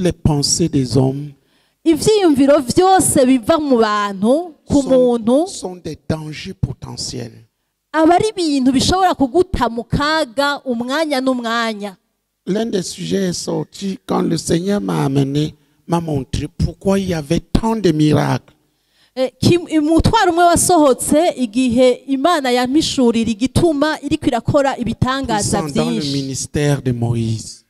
les pensées des hommes ivyiyumviro vyose biva mu bantu ku muntu sont des dangers potentiels. aba ari ibintu bishobora kuguta mu kaga umwanya n'umwanya. L'un des sujets est sorti quand le Seigneur m'a montré pourquoi il y avait tant de miracles. Umutwaro umwe wasohotse igihe Imana yampishurira igituma iriko irakora ibitangaza Dans le vyinshi. ministère de Moïse.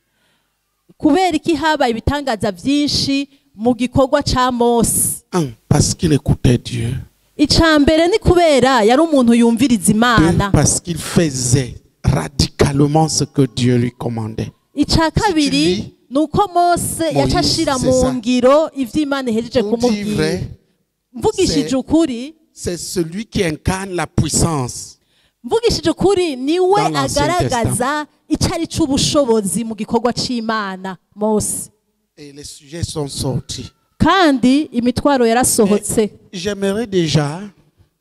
Kubera iki haba ibitangaza vyinshi mu gikorwa ca Mose? Parce qu'il écoutait Dieu. Icambere ni kubera yari umuntu yumviriza Imana. Parce qu'il faisait radicalement ce que Dieu lui commandait. Ica kabiri nuko Mose yacashira mu ngiro ivyo Imana ihejeje kumubwira. Mvugishije ukuri, c'est celui qui incarne la puissance. Mvugishije ukuri niwe agaragaza icari c'ubushobozi mu gikorwa c'Imana Mose. Et les sujets sont sortis. Kandi imitwaro yarasohotse. J'aimerais déjà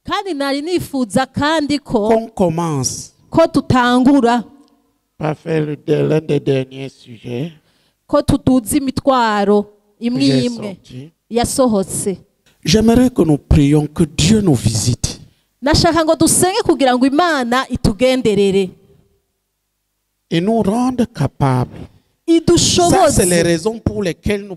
Kandi nari nifuza kandi qu'on commence ko tutangura par faire l'un des derniers sujets. Ko tuduza imitwaro imwe imwe yasohotse. J'aimerais que nous prions que Dieu nous visite. Nashaka ngo dusenge kugira ngo Imana itugenderere. Et nous rende capables. Ça, c'est les raisons pour lesquelles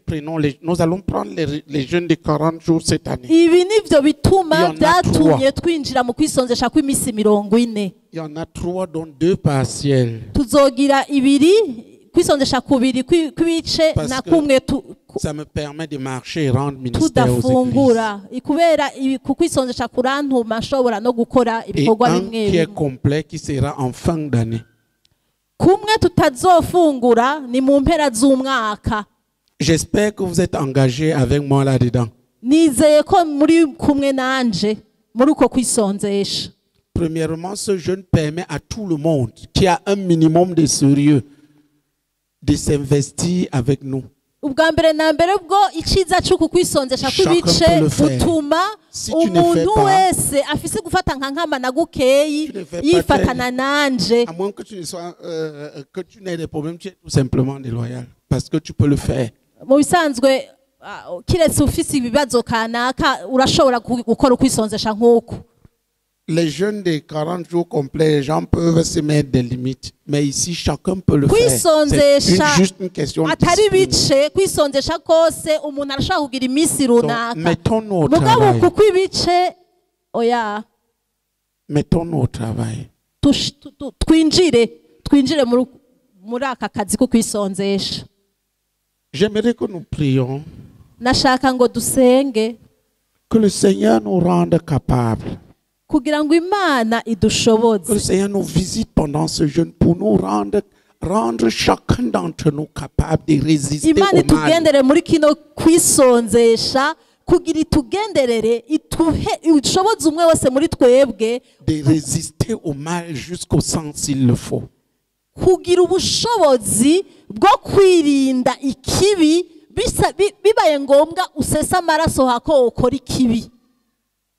nous allons prendre les jeûnes de 40 jours cette année. Ibi nivyo bituma byatumye twinjira mu kwisonzesha kw'imisi 40. Il y en a 3 dont 2 partiels. Tuzogira ibiri kwisonzesha kubiri kwibice na kumwe ça me permet de marcher et rendre ministère aux églises. Kubera kukwisonzesha kurantuma nshobora no gukora ibikorwa bimwe qui est complet qui sera en fin d'année. Kumwe tutazofungura ni mu mpera z'umwaka. J'espère que vous êtes engagés avec moi là-dedans. Nizeye ko muri kumwe nanje muri uko kwisonzesha. Premièrement, ce jeûne permet à tout le monde qui a un minimum de sérieux de s'investir avec nous. Ubwa mbere na mbere bwo iciza cy'uku kwisonzesha kw'ibice gutuma umuntu wese afise gufata nka nkama na gukeyi yifatana nanje. À moins que tu ne sois que tu n'aies des problèmes, tu es tout simplement déloyal parce que tu peux le faire. Mu bisanzwe kiretse ufise ibibazo kanaka urashobora gukora ukwisonzesha nk'uko. Les jeunes de 40 jours complets, les gens peuvent se mettre des limites. Mais ici, chacun peut le faire. C'est juste une question de discipline. Donc, mettons-nous au travail. Mettons-nous au travail. J'aimerais que nous prions que le Seigneur nous rende capables. Kugira ngo Imana idushoboze. Le Seigneur nous visite pendant ce jeûne pour nous rendre chacun d'entre nous capable de résister au mal. Imana itugendere muri kino kwisonzesha kugira itugenderere ishoboze umwe wese muri twebwe de résister au mal jusqu'au sang s'il le faut. Kugira ubushobozi bwo kwirinda ikibi bibaye ngombwa usesa amaraso hako ukora ikibi.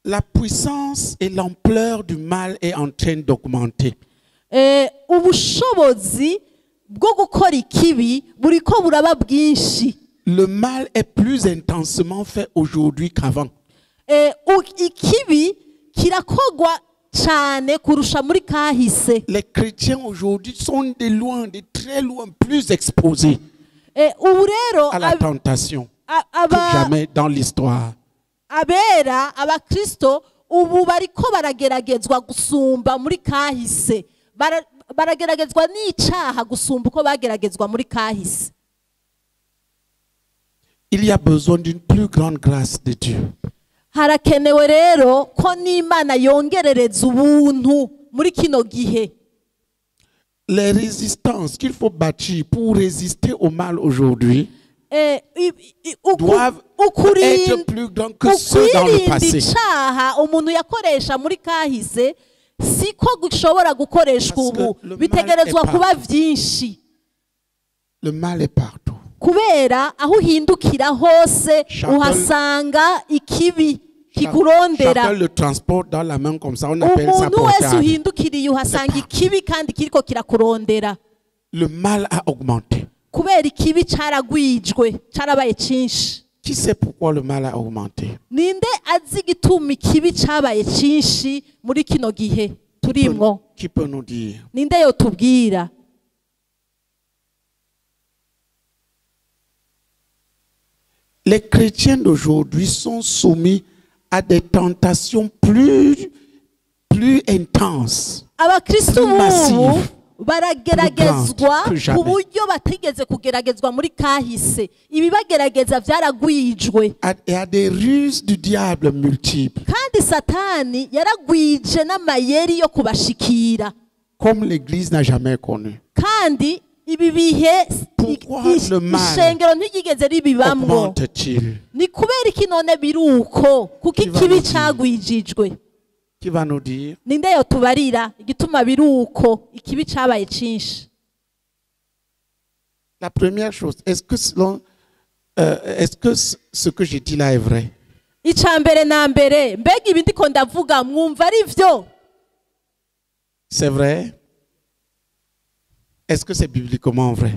La puissance et l'ampleur du mal est en train d'augmenter. Ubushobozi bwo gukora ikibi buriko buraba bwinshi. Le mal est plus intensément fait aujourd'hui qu'avant. Ikibi kirakogwa cyane kurusha muri kahise. Les chrétiens aujourd'hui sont de loin, de très loin, plus exposés à la tentation que jamais dans l'histoire. Abera abakristo ubu bariko barageragezwa gusumba muri kahise. Barageragezwa n'icaha gusumba uko bageragezwa muri kahise. Il y a besoin d'une plus grande grâce de Dieu. Harakenewe rero ko n'Imana yongerereza ubuntu muri kino gihe. Les résistances qu'il faut bâtir pour résister au mal aujourd'hui doivent être plus grandes que ceux dans le passé. Umuntu yakoresha muri kahise siko gushobora gukoreshwa ubu bitegerezwa kuba vyinshi. Le mal est partout. Kubera aho uhindukira hose uhasanga ikibi kikurondera. Chacun le transporte dans la main comme ça, on appelle ça portable. Umuntu wese uhindukiriye uhasanga ikibi kandi kiriko kirakurondera. Le mal a augmenté. kubera ikibi caragwijwe carabaye cinshi. Qui sait pourquoi le mal a augmenté? Ninde azi igituma ikibi cabaye cinshi muri kino gihe turimwo? Qui peut nous dire? Ninde yotubwira? Les chrétiens d'aujourd'hui sont soumis à des tentations plus intenses. Abakristo ubu barageragezwa ku buryo batigeze kugeragezwa muri kahise. Ibibagerageza vyaragwijwe. Et à des ruses du diable multiples. Kandi Satani yaragwije n'amayeri yo kubashikira. Comme l'Église n'a jamais connu. Kandi ibi bihe ishengero ntigigeze ribibamwo. Ni kubera iki none biruko kuko ikibi cagwijijwe? Qui va nous dire? Ninde yotubarira igituma biruko ikibi cabaye cinshi? La première chose, est-ce que ce que j'ai dit là est vrai? Icambere na mbere, mbega ibi ndiko ndavuga mwumva ari vyo? C'est vrai? Est-ce que c'est bibliquement vrai?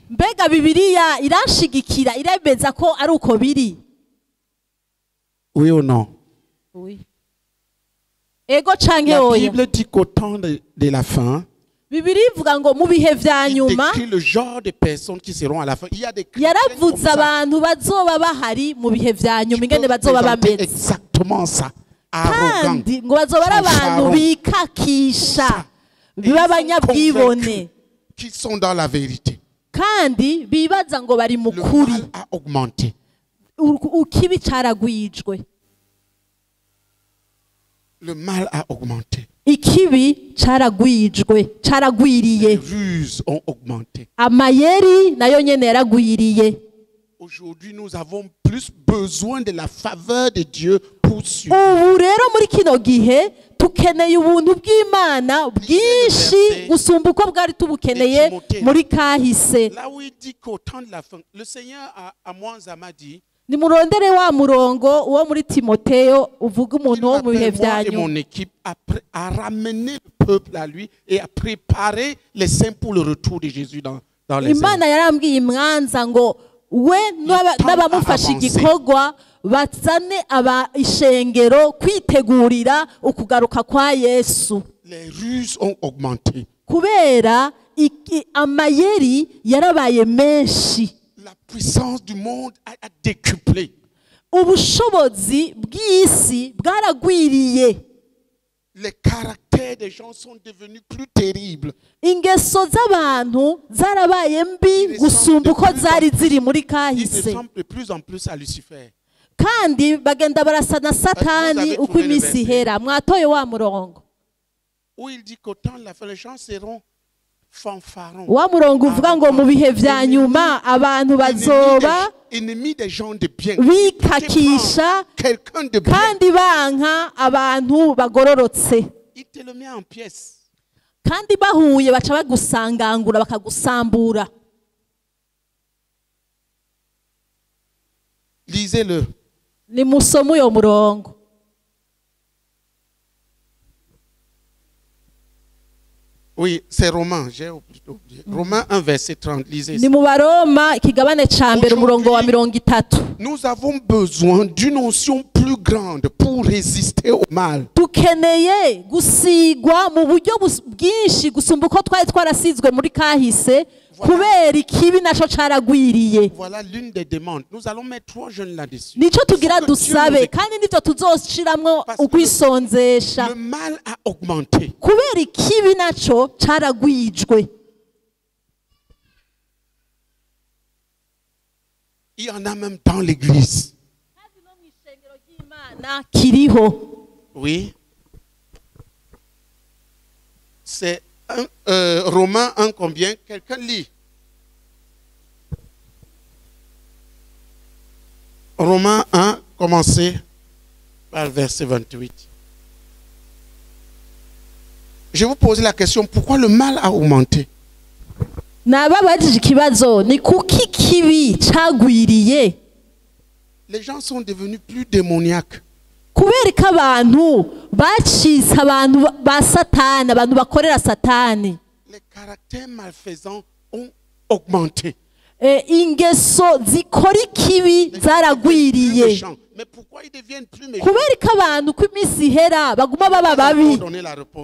Mbega Bibiliya iranshigikira irabeza ko ari uko biri? Oui ou non? Oui. Ego canke La oya? Bible dit qu'au temps de la fin, Bibiliya ivuga ngo mu bihe vya il nyuma décrit le genre de personnes qui seront à la fin. Il y a des yaravuze abantu bazoba bahari mu bihe vya nyuma ingene bazoba bameze. Exactement ça. Arrogant. Kandi ngo bazoba ari abantu bikakisha biba abanyabwibone qui sont dans la vérité. kandi bibaza ngo bari mu Le kuri. mal a augmenté. Ukibi caragwijwe. Le mal a augmenté. Ikibi caragwijwe caragwiriye. Les ruses ont augmenté. Amayeri nayo nyene yaragwiriye. Aujourd'hui, nous avons plus besoin de la faveur de Dieu pour suivre. Ubu rero muri kino gihe tukeneye ubuntu bw'Imana bwinshi gusumba uko bwari tubukeneye muri kahise. Là où il dit qu'au temps de la fin, le Seigneur a Mwanzama dit, Nimurondere wa murongo uwo muri Timoteyo uvuga umuntu wo mu bihe vya et mon nyuma. équipe a ramené le peuple à lui et a préparé les saints pour le retour de Jésus dans les airs. Imana yarambwiye imwanza ngo we n'abamufasha igikorwa bazane aba ishengero kwitegurira ukugaruka kwa Yesu. Les ruses ont augmenté. Kubera amayeri yarabaye menshi. La puissance du monde a décuplé. Ubushobozi bw'isi bwaragwiriye. Les caractères des gens sont devenus plus terribles. Ingeso z'abantu zarabaye mbi gusumba uko zari ziri muri Ils kahise. ressemblent de plus en plus à Lucifer. Kandi bagenda barasa na Satani uko iminsi ihera. Mwatoye wa murongo Où il dit qu'au temps de la fin, les gens seront fanfarons. wa murongo uvuga ngo mu bihe vya nyuma abantu bazoba Ennemis des gens de bien. bikakisha Quelqu'un de bien. kandi banka abantu bagororotse. Il te le met en pièces. Kandi bahuye baca bagusangangura bakagusambura. Lisez-le. Ni musomo uyo murongo. Oui, c'est Romains. J'ai oublié. Romains 1, verset 30. Lisez Ni ça. mu Baroma ikigabane ca mbere umurongo wa 30. Nous avons besoin d'une notion plus grande pour résister au mal. Tukeneye gusigwa mu buryo bwinshi gusumba uko twari twarasizwe muri kahise kubera ikibi naco caragwiriye. Voilà l'une des demandes. Nous allons mettre 3 jeunes là-dessus. Nico tugira dusabe kandi nivyo tuzoshiramwo ukwisonzesha. Le mal a augmenté. Kubera ikibi naco caragwijwe. Il y en a même dans l'église. Kiriho. Oui. C'est Romains 1 combien? Quelqu'un lit. Romains 1, commencez par le verset 28. Je vous pose la question, pourquoi le mal a augmenté? Nababajije ikibazo ni kuki kibi cagwiriye. Les gens sont devenus plus démoniaques. Kubera ko abantu bacitse abantu ba Satani, abantu bakorera Satani. Les caractères malfaisants ont augmenté. ingeso zikora ikibi zaragwiriye. Mais pourquoi ils deviennent plus méchants? Kubera ko abantu ko iminsi ihera baguma baba babi.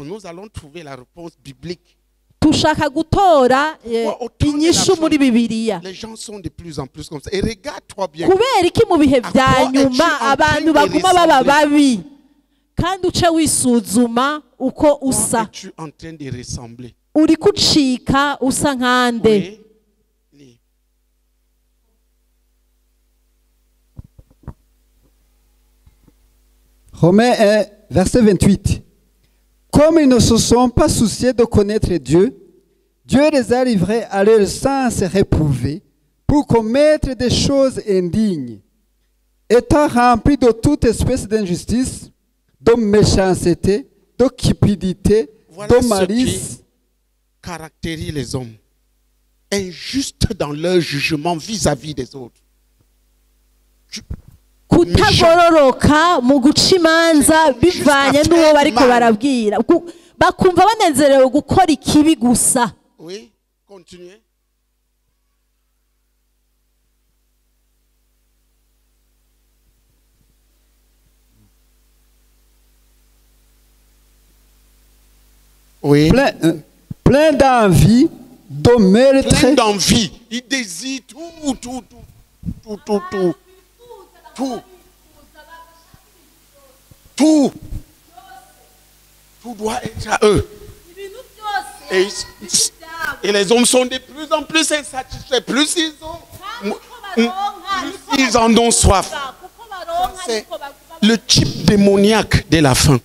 Nous allons trouver la réponse biblique. Tushaka gutora inyishu muri Bibiliya. Les gens sont de plus en plus comme ça. Et regarde-toi bien. Kubera iki mu bihe vya nyuma abantu baguma baba babi. Kandi uce wisuzuma uko usa. Tu es en train de ressembler. Uri kucika usa nkande. Romains 1, verset 28. Comme ils ne se sont pas souciés de connaître Dieu, Dieu les a livrés à leur sens réprouvé pour commettre des choses indignes, étant remplis de toute espèce d'injustice, de méchanceté, de cupidité, de malice. Ce qui caractérise les hommes, injustes dans leur jugement vis-à-vis des autres. Kutagororoka mu guca imanza bivanye n'uwo bariko barabwira, bakumva banezerewe gukora ikibi gusa. Oui, continuez. Oui. Plein d'envie, de meurtre. Plein d'envie. Il désire tout. Tout doit être à eux. Et les hommes sont de plus en plus insatisfaits. Plus ils en ont soif. C'est le type démoniaque de la faim.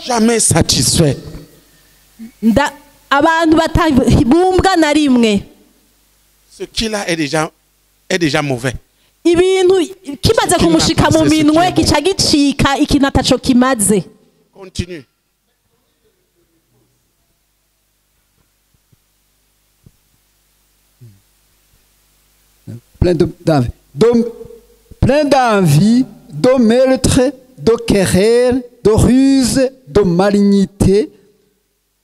Jamais satisfait. Ce qu'il a est déjà mauvais. Ibintu kimaze kumushika mu minwe gica gicika ikintu ataco kimaze. Continue. Plein d'envie, de meurtre, de querelle, de ruse, de malignité,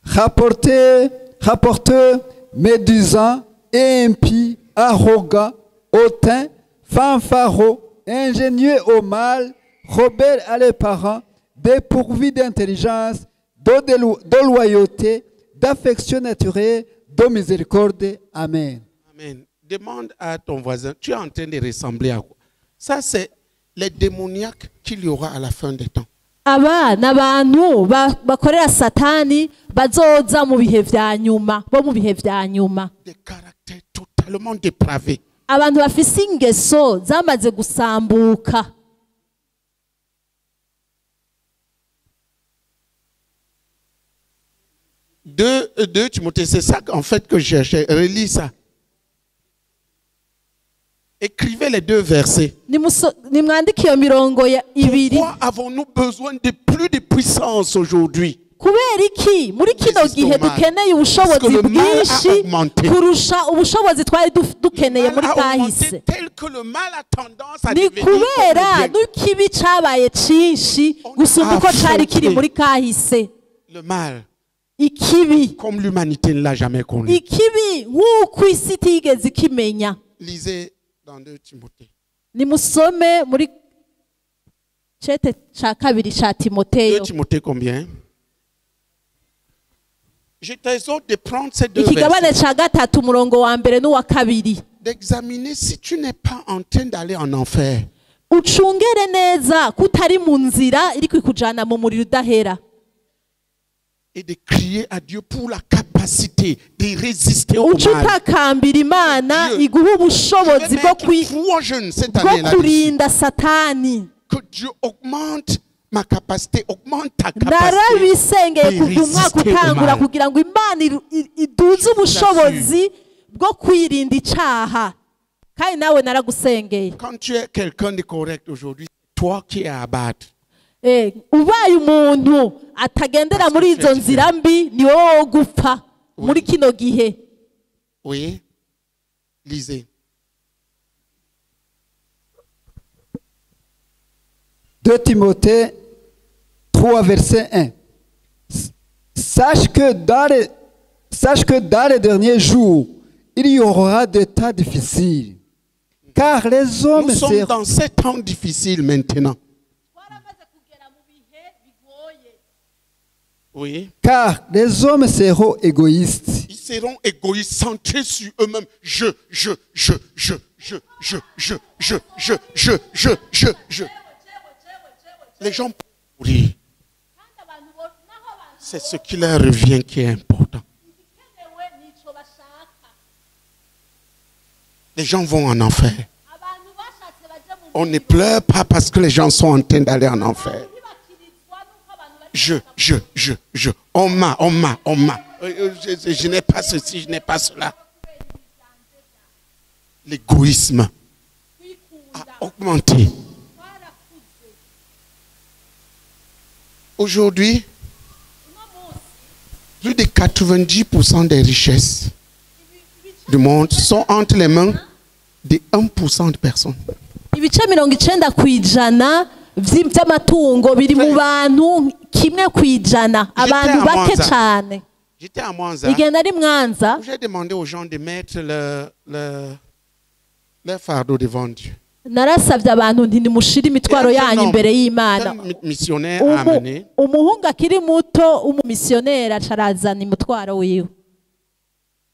rapporteurs, médusants, impies, arrogants, hautains, fanfarons, ingénieux au mal, rebelles à leurs parents, dépourvus d'intelligence, de loyauté, d'affection naturelle, de miséricorde. Amen. Amen. Demande à ton voisin, tu es en train de ressembler à quoi? Ça, c'est les démoniaques qu'il y aura à la fin des temps. Abana bantu bakorera satani bazoza mu bihe vya nyuma, bo mu bihe vya nyuma. Des caractères totalement dépravés. Abantu bafise ingeso zamaze gusambuka. Deux Timothée, c'est ça en fait que je cherchais. Relis ça. Écrivez les deux versets. Pourquoi avons-nous besoin de plus de puissance aujourd'hui? Kubera iki muri kino gihe dukeneye ubushobozi bwinshi kurusha ubushobozi twari dukeneye muri kahise? Ni kubera n'ikibi cabaye cinshi gusumba uko cari kiri muri kahise. Le mal, ikibi, comme l'humanité ne l'a jamais connu. Ikibi nk'uko isi itigeze ikimenya. Lisez dans 2 Timothée. Nimusome muri cete ca kabiri ca Timoteyo. 2 Timothée combien? Je t'exhorte de prendre ces deux versets, d'examiner si tu n'es pas en train d'aller en enfer. Ucungere neza kutari mu nzira iri kwikujana mu muriro udahera. Et de crier à Dieu pour la capacité de résister au mal. Ucutakambira Imana iguha ubushobozi bwo kurinda Satani. Que Dieu augmente ma capacité, augmente ta capacité. Narabisengeye kuva umwaka utangura kugira ngo Imana iduze ubushobozi bwo kwirinda icaha. Kandi nawe naragusengeye. Quand tu es quelqu'un de correct aujourd'hui, toi qui es à abattre. Ubaye umuntu atagendera muri izo nzira mbi ni wowe gupfa muri kino gihe. Oui. Lisez. 2 Timothée 3, verset 1. Sache que dans les derniers jours, il y aura des temps difficiles. Car les hommes Nous sommes dans ces temps difficiles maintenant. Oui. Car les hommes seront égoïstes. Ils seront égoïstes, centrés sur eux-mêmes. Je. Les gens pourrissent. C'est ce qui leur revient qui est important. Les gens vont en enfer. On ne pleure pas parce que les gens sont en train d'aller en enfer. On m'a. Je n'ai pas ceci, je n'ai pas cela. L'égoïsme a augmenté. Aujourd'hui, plus de 90% des richesses du monde sont entre les mains de 1% de personnes. Ibice 90% by'amatungo biri mu bantu kimwe kwijana abantu bake cyane. J'étais à Mwanza. J'ai demandé aux gens de mettre leur fardeau devant Dieu. Narasabye abantu nti nimushire imitwaro yanyu imbere y'Imana. Missionnaire a amené. Umuhungu akiri muto umumissionnaire acarazana imutwaro wiwe.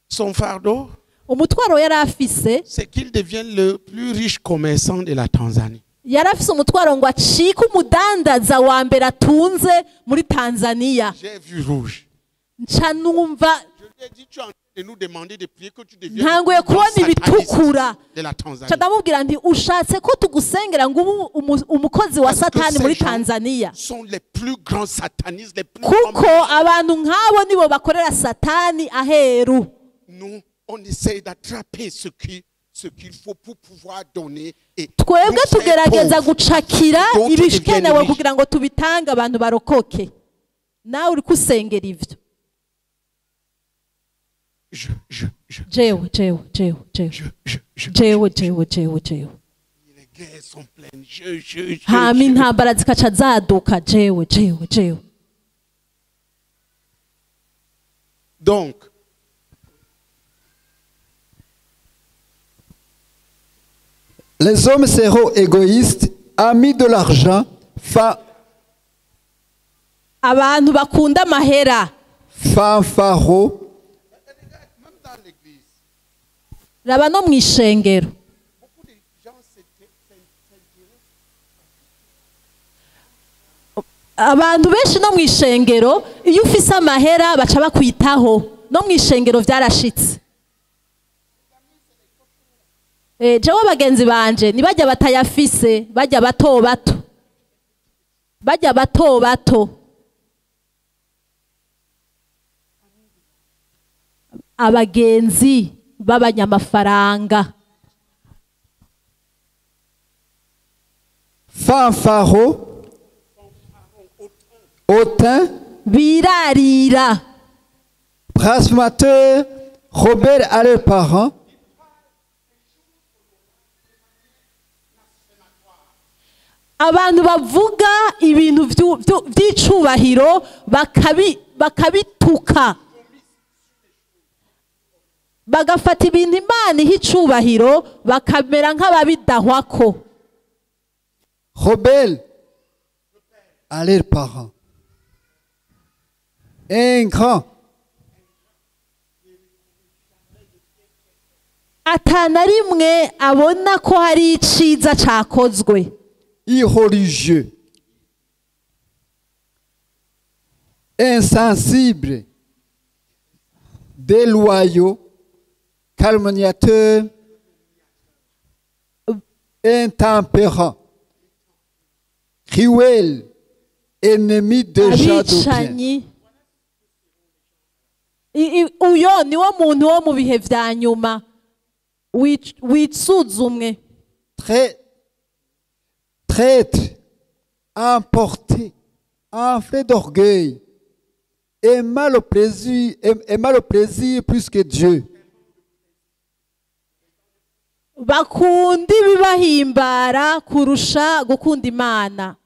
Son fardeau, umutwaro yari afise, c'est qu'il devienne le plus riche commerçant de la Tanzanie. Yari afise umutwaro ngo acike umudandaza wa mbere atunze muri Tanzania. J'ai vu rouge. Nca numva Je lui ai dit, tu es en train de nous demander de prier que tu deviennes ntanguye kubona ibitukura. de la Tanzanie. Ndamubwira nti ushatse ko tugusengera ngo umukozi wa Satani muri Tanzania. Sont les plus grands satanistes, les plus kuko abantu nk'abo nibo bakorera Satani aheru. Nous, on essaie d'attraper ce qu'il faut pour pouvoir donner. Twebwe tugerageza gucakira ibikenewe kugira ngo tubitange abantu barokoke. Nawe uri kusengera ivyo. Jewe. Les guerres sont pleines. Hama intambara zikaca zaduka. Jewe. Donc, les hommes seront égoïstes, amis de l'argent, abantu bakunda amahera, fanfaron. Même dans l'église, raba no mw'ishengero, beaucoup de gens abantu benshi no mw'ishengero iyo ufise amahera baca bakwitaho. No mw'ishengero vyarashitse. Jewe bagenzi banje nibajya batayafise, bajya bato bato. Abagenzi b'abanyamafaranga. Fanfaro, hautain, birarira. Blasphémateur, Robert à leurs parents. Abantu bavuga ibintu by'icubahiro bakabituka. Bagafata ibintu Imana iha icubahiro bakamera nk'ababidahwako. Rebelle à leurs parents. Ingrat. Atana rimwe abona ko hari iciza cakozwe. Irreligieux. Insensible. Déloyaux. Calomniateur, intempérant, cruel, ennemi de gens de bien. Uyo niwo muntu wo mu bihe vya nyuma witsuzumwe. Traître, emporté, enflé d'orgueil, aimant le plaisir plus que Dieu. Bakunda ibibahimbara kurusha gukunda Imana.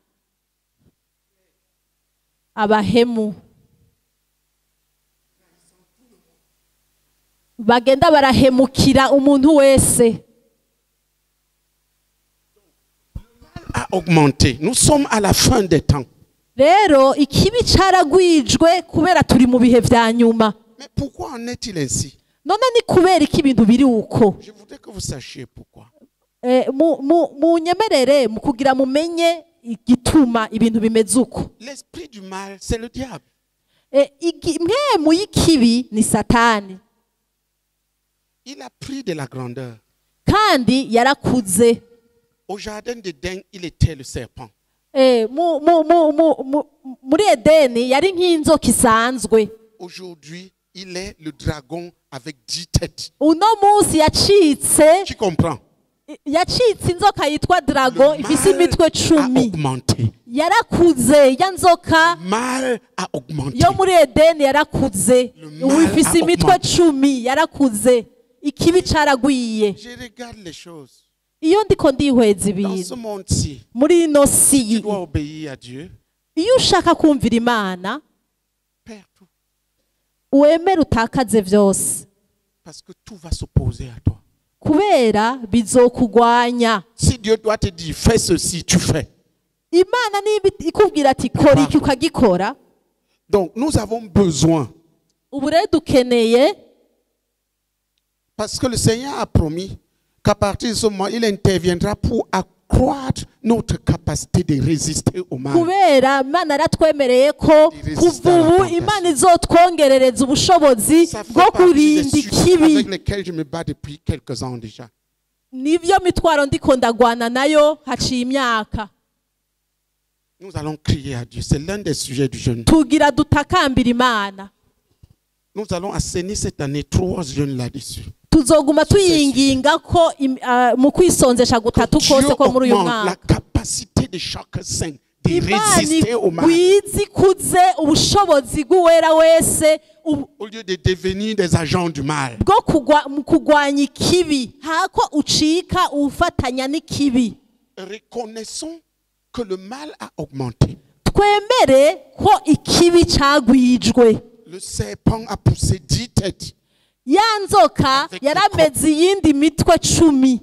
Abahemu bagenda barahemukira umuntu wese. A augmenté. Nous sommes à la fin des temps. Rero ikibi caragwijwe kubera turi mu bihe vya nyuma. Mais pourquoi en est-il ainsi? None ni kubera iki ibintu biri uko? Je voudrais que vous sachiez pourquoi. Mu nyemerere mu kugira mumenye igituma ibintu bimeze uko. L'esprit du mal, c'est le diable. Mwemu y'ikibi ni Satani. Il a pris de la grandeur. Kandi yarakuze. Au jardin d'Éden, il était le serpent. Muri Edeni yari nk'inzoka isanzwe. Aujourd'hui, il est le dragon avec 10 têtes. Uno munsi yacitse. Tu comprends? Yacitse inzoka yitwa dragon ifise imitwe 10. Yarakuze ya nzoka. Mal a augmenté. Yo muri Edeni yarakuze. Ifise imitwe 10 yarakuze. Ikibi caragwiye. Je regarde les choses. Iyo ndiko ndihweza ibintu. Dans ce monde-ci, muri ino si, tu dois obéir à Dieu. Iyo ushaka kumvira Imana, perds tout. Uwemere utakaze vyose. Parce que tout va s'opposer à toi. Kubera bizokugwanya. Si Dieu doit te dire fais ceci, tu fais. Imana niba ikubwira ati kora iki ukagikora. Donc nous avons besoin. Ubu rero dukeneye. Parce que le Seigneur a promis qu'à partir de ce moment, il interviendra pour accroître notre capacité de résister au mal. Kubera Imana yaratwemereye ko kuva ubu Imana izotwongerereza ubushobozi bwo kurinda ikibi. Avec lesquels je me bats depuis quelques ans déjà. Nivyo mitwaro ndiko ndagwana nayo haciye imyaka. Nous allons crier à Dieu. C'est l'un des sujets du jeûne. Tugira dutakambira Imana. Nous allons assainir cette année 3 jeûnes là-dessus. Tuzoguma tuyinginga ko mu kwisonzesha gutatu kose ko muri uyu mwaka. La capacité de chaque saint de résister au mal. Wizikuze ubushobozi bw'uwera wese au lieu de devenir des agents du mal. Bwo kugwanya ikibi hako ucika ufatanya n'ikibi. Reconnaissons que le mal a augmenté. Twemere ko ikibi cagwijwe. Le serpent a poussé 10 têtes. Ya nzoka yarameze iyindi mitwe 10.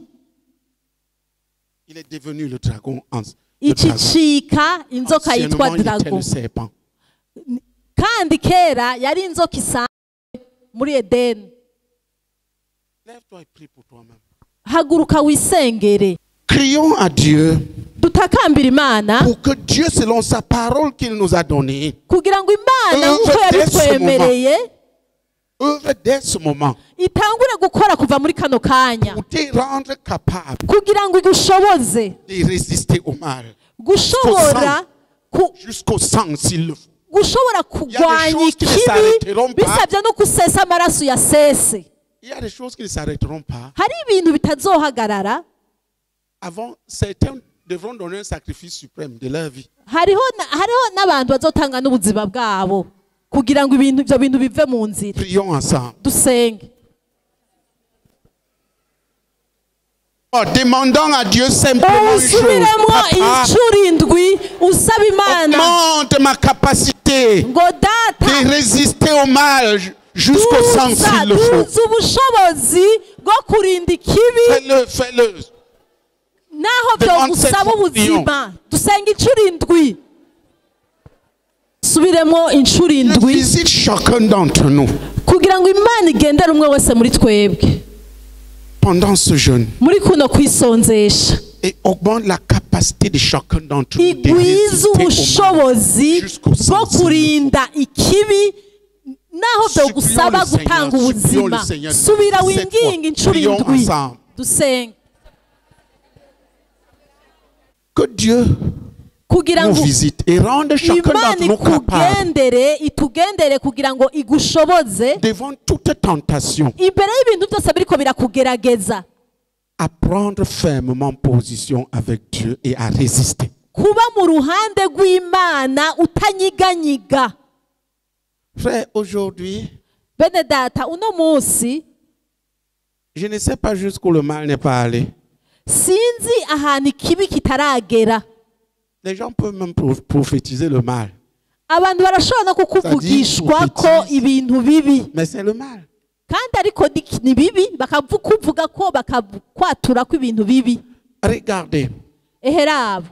Il est devenu le dragon. Icicika inzoka yitwa dragon. Kandi kera yari inzoka isanzwe muri Edeni. Lève-toi et prie pour toi-même. Haguruka wisengere. Crions à Dieu. Dutakambira Imana. Pour que Dieu, selon sa parole qu'il nous a donnée, kugira ngo Imana nkuko yabitwemereye œuvre dès ce moment. Itangure gukora kuva muri kano kanya. Pour te rendre capable kugira ngo igushoboze de résister au mal. Gushobora jusqu'au sang s'il le faut. Gushobora kugwanya ikibi bisabye no kusesa amaraso ya sese. Il y a des choses qui ne s'arrêteront pas. Hari ibintu bitazohagarara. Avant, certains devront donner un sacrifice suprême de leur vie. Hariho n'abantu bazotanga n'ubuzima bwabo kugira ngo ibyo bintu bive mu nzira. Prions ensemble. Dusenge. Demandons à Dieu simplement une chose. Augmente ma capacité de résister au mal jusqu'au sang s'il le faut. Fais-le, fais-le. Visite chacun d'entre nous pendant ce jeûne et augmente la capacité de chacun d'entre nous de résister au mal jusqu'au sang s'il le faut. Que Dieu nous visite et rende chacun d'entre nous capable devant toute tentation à prendre fermement position avec Dieu et à résister. Frère, aujourd'hui, je ne sais pas jusqu'où le mal n'est pas allé. Les gens peuvent même prophétiser le mal. Mais c'est le mal. kandi ariko ni bibi bakavuga ko bakakwatura ko ibintu bibi. Regardez. Eherabo.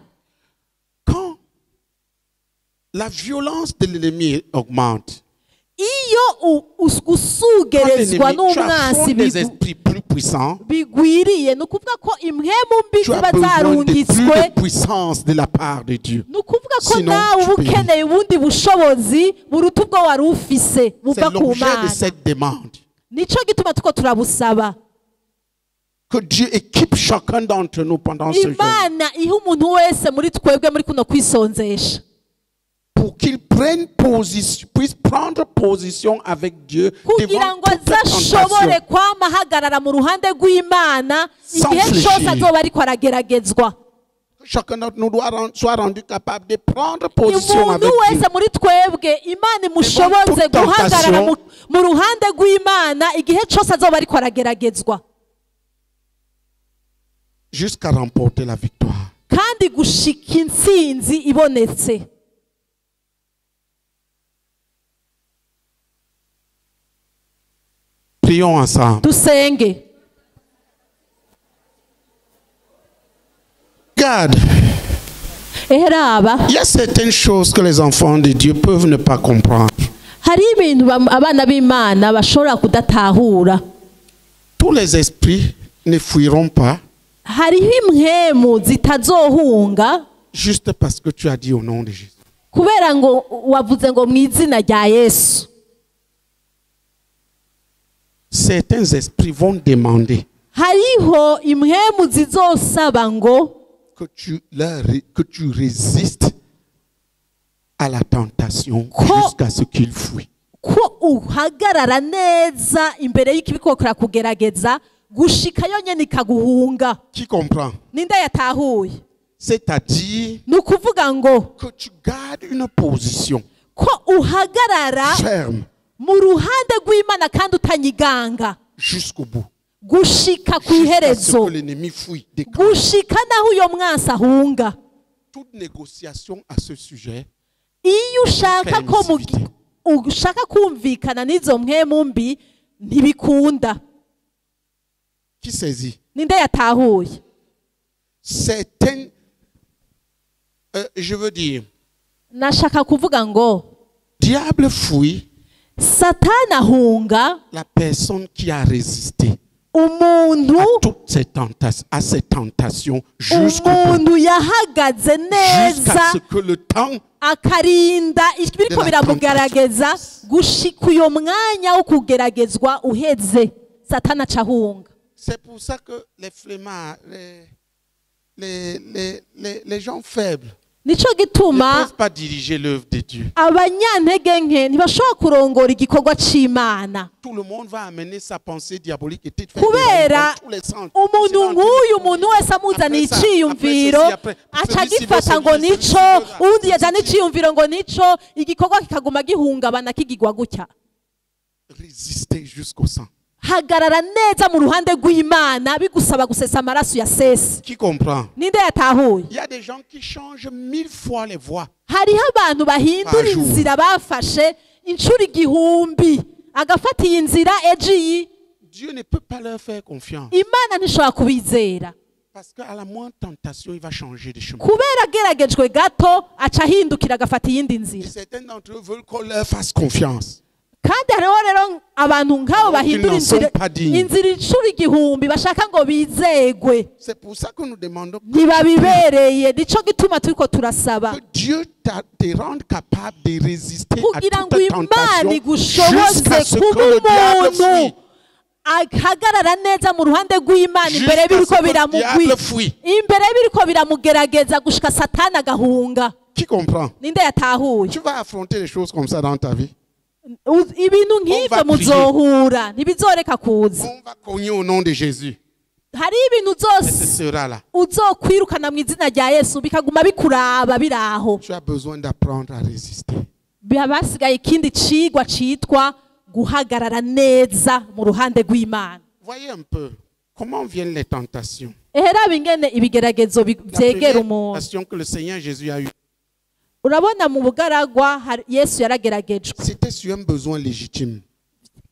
Quand la violence de l'ennemi augmente, iyo usugerezwa n'umwansi bigwiriye, ni ukuvuga ko impwemu mbi ziba zarungitswe, ni ukuvuga ko nawe uba ukeneye ubundi bushobozi buruta ubwo wari ufise buva ku Mana. Nico gituma tuko turabusaba que Dieu équipe chacun d'entre nous pendant ce jour. Imana ihe umuntu wese muri twebwe muri kuno kwisonzesha, pour qu'il puisse prendre position avec Dieu kugira ngo azashobore kwama hagarara mu ruhande rw'Imana igihe cyose azoba ariko arageragezwa. Chacun d'entre nous soit rendu capable de prendre position avec Dieu. Umuntu wese muri twebwe Imana imushoboze guhagarara mu ruhande rw'Imana igihe cyose azoba ariko arageragezwa, jusqu'à remporter la victoire. Kandi gushika intsinzi ibonetse. Prions ensemble. Dusenge. Regarde. Il y a certaines choses que les enfants de Dieu peuvent ne pas comprendre. Hari ibintu abana b'Imana bashobora kudatahura. Tous les esprits ne fuiront pas. Hariho impwemu zitazohunga juste parce que tu as dit au nom de Jésus. Kubera ngo wavuze ngo mu izina rya Yesu. Certains esprits vont demander hariho impwemu zizosaba ngo que tu résistes à la tentation jusqu'à ce qu'il fuit. Ko uhagarara neza imbere y'ikibikokora kugerageza gushika yonyene ikaguhunga. Qui comprend? Ninde yatahuye? C'est-à-dire que tu gardes une position ko uhagarara ferme mu ruhande rw'Imana kandi utanyiganga jusqu'au bout, gushika ku iherezo, gushika naho uyo mwansi ahunga. Toute négociation à ce sujet, iyo ushaka kumvikana n'izo mpwemu mbi ntibikunda. Qui saisit? Ninde yatahuye? Certaines, je veux dire, nashaka kuvuga ngo diable fuit Satana ahunga la personne qui a résisté umuntu à toutes ces tentations, à ces tentations jusqu'au bout, yahagaze neza jusqu'à ce que le temps akarinda ibiriko biramugarageza gushika uyo mwanya wo kugeragezwa uheze, Satana cahunga. C'est pour ça que les flemmards, les gens faibles nico ne gituma peuvent pas diriger l'œuvre de Dieu. abanyantege nke ntibashobora kurongora igikorwa c'Imana. Tout le monde va amener sa pensée diabolique et tout kubera tous les sens. umuntu nk'uyu umuntu wese amuzaniye iciyumviro aca gifata ngo nico, undi yazana iciyumviro ngo nico, igikorwa kikaguma gihungabana kigigwa gutya. Résister jusqu'au sang. Hagarara neza mu ruhande rw'Imana bigusaba gusesa amaraso ya sese. Qui comprend? Ninde yatahuye? Il y a des gens qui changent 1000 fois les voies. Hariho abantu bahindura inzira bafashe inshuro igihumbi agafata iyi nzira eji. Dieu ne peut pas leur faire confiance. Imana ntishobora kubizera. Parce qu'à la moindre tentation, il va changer de chemin. Kubera ageragejwe gato aca ahindukira agafata iyindi nzira. Certains d'entre eux veulent qu'on leur fasse confiance. Kandi hariho rero abantu nk'abo bahindura inzira inshuro igihumbi bashaka ngo bizegwe. C'est pour ça que nous demandons ntibabibereye. Nico gituma turiko turasaba que Dieu te rende capable de résister à kugira ngo toute Imana tentation jusqu'à ce igushoboze que le diable kuba fuit. ahagarara neza mu ruhande rw'Imana imbere biriko biramugerageza gushika Satana agahunga. Qui comprend? Ninde yatahuye? Tu vas affronter les choses comme ça dans ta vie. Ibintu nk'ivyo muzohura ntibizoreka kuza. On va cogner au nom de Jésus. Hari ibintu zose uzokwirukana mu izina rya Yesu bikaguma bikuraba biraho. Tu as besoin d'apprendre à résister. Basigaye ikindi cigwa citwa guhagarara neza mu ruhande rw'Imana. Voyez un peu comment viennent les tentations. Ehera bingene ibigeragezo byegera umuntu. La tentation que le Seigneur Jésus a eu. Urabona mu bugaragwa Yesu yarageragejwe. C'était sur un besoin légitime.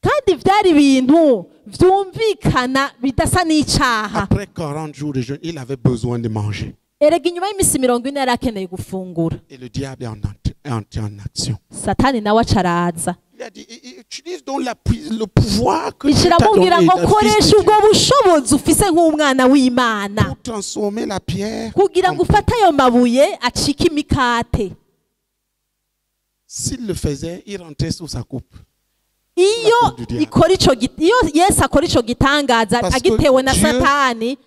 kandi byari ibintu byumvikana bidasa n'icaha. Après 40 jours de jeûne, il avait besoin de manger. Erega inyuma y'iminsi 40 yari akeneye gufungura. Et le diable est entré en action. Satani nawe acaraza. Il a dit, utilise donc le pouvoir que Dieu t'a ikiramubwira donné, ngo le Fils koresha de ubwo Dieu, bushobozi ufise nk'umwana w'Imana pour transformer la pierre kugira en ngo pain. ufate ayo mabuye acike imikate. S'il le faisait, il rentrait sous sa coupe. Iyo Yesu akora ico gitangaza Parce que agitewe na Dieu Satani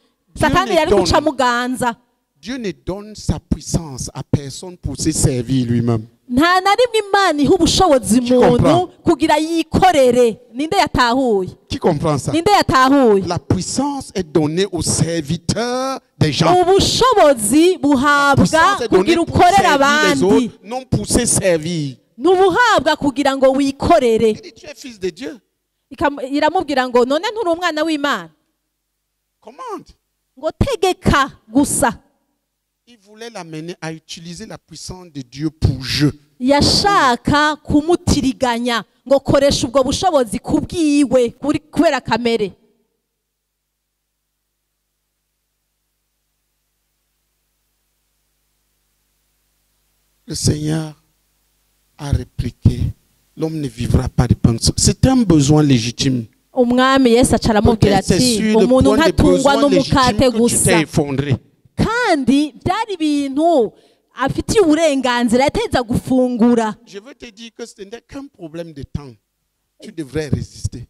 ne yari donne- guca muganza. Dieu ne donne sa puissance à personne pour se servir lui-même. Nta na rimwe Imana iha ubushobozi Tu umuntu comprends? kugira yikorere. Ninde yatahuye? Qui comprend ça? Ninde yatahuye? La puissance est donnée aux serviteurs des gens. Ubushobozi La buhabwa puissance est donnée kugira pour ukorere servir les abandi. autres, non pour se servir. Nubuhabwa kugira ngo wikorere. Il dit, tu es fils de Dieu. Iramubwira ngo none nturi umwana w'Imana, Commande. ngo tegeka gusa. Il voulait l'amener à utiliser la puissance de Dieu pour jeu. Yashaka kumutiriganya ngo koresha ubwo bushobozi kubwiwe kubera kamere. Le Seigneur a répliqué, l'homme ne vivra pas de pain seul. C'est un besoin légitime. Umwami Yesu acaramubwira Peut-être c'est ati sur le umuntu point des ntatungwa besoins n'umukate légitimes que tu gusa. t'es effondré. Kandi byari ibintu afitiye uburenganzira yateza gufungura. Je veux te dire que ce n'est qu'un problème de temps. Tu devrais résister.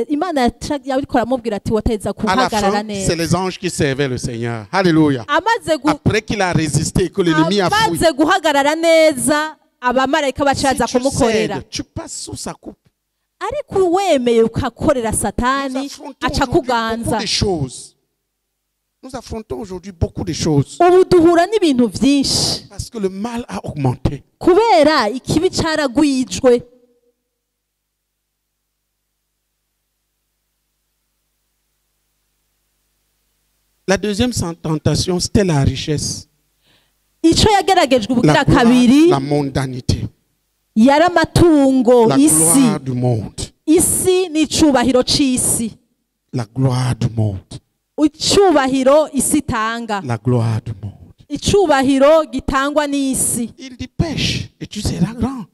Imana yabikora aramubwira ati wateza À la kuhagarara fin, neza. c'est les anges qui servaient le Seigneur. Alléluia. Après qu'il a résisté, que l'ennemi a fui. amaze guhagarara neza abamarayika bacaza Si tu kumukorera. cèdes, tu passes sous sa coupe. Ariko uwemeye ukakorera Nous Satani affrontons aca aujourd'hui kuganza. beaucoup de choses. Nous affrontons aujourd'hui beaucoup de choses. Ubu duhura n'ibintu byinshi Parce que le mal a augmenté. kubera ikibi caragwijwe. La deuxième tentation, c'était la richesse, Ico yageragejwe ubugira la gloire, kabiri la mondanité, yari amatungo, la isi, gloire du monde. isi n'icubahiro c'isi, La gloire du monde. icubahiro isi itanga, La gloire du monde. icubahiro gitangwa n'isi. Il dit pêche et tu seras grand.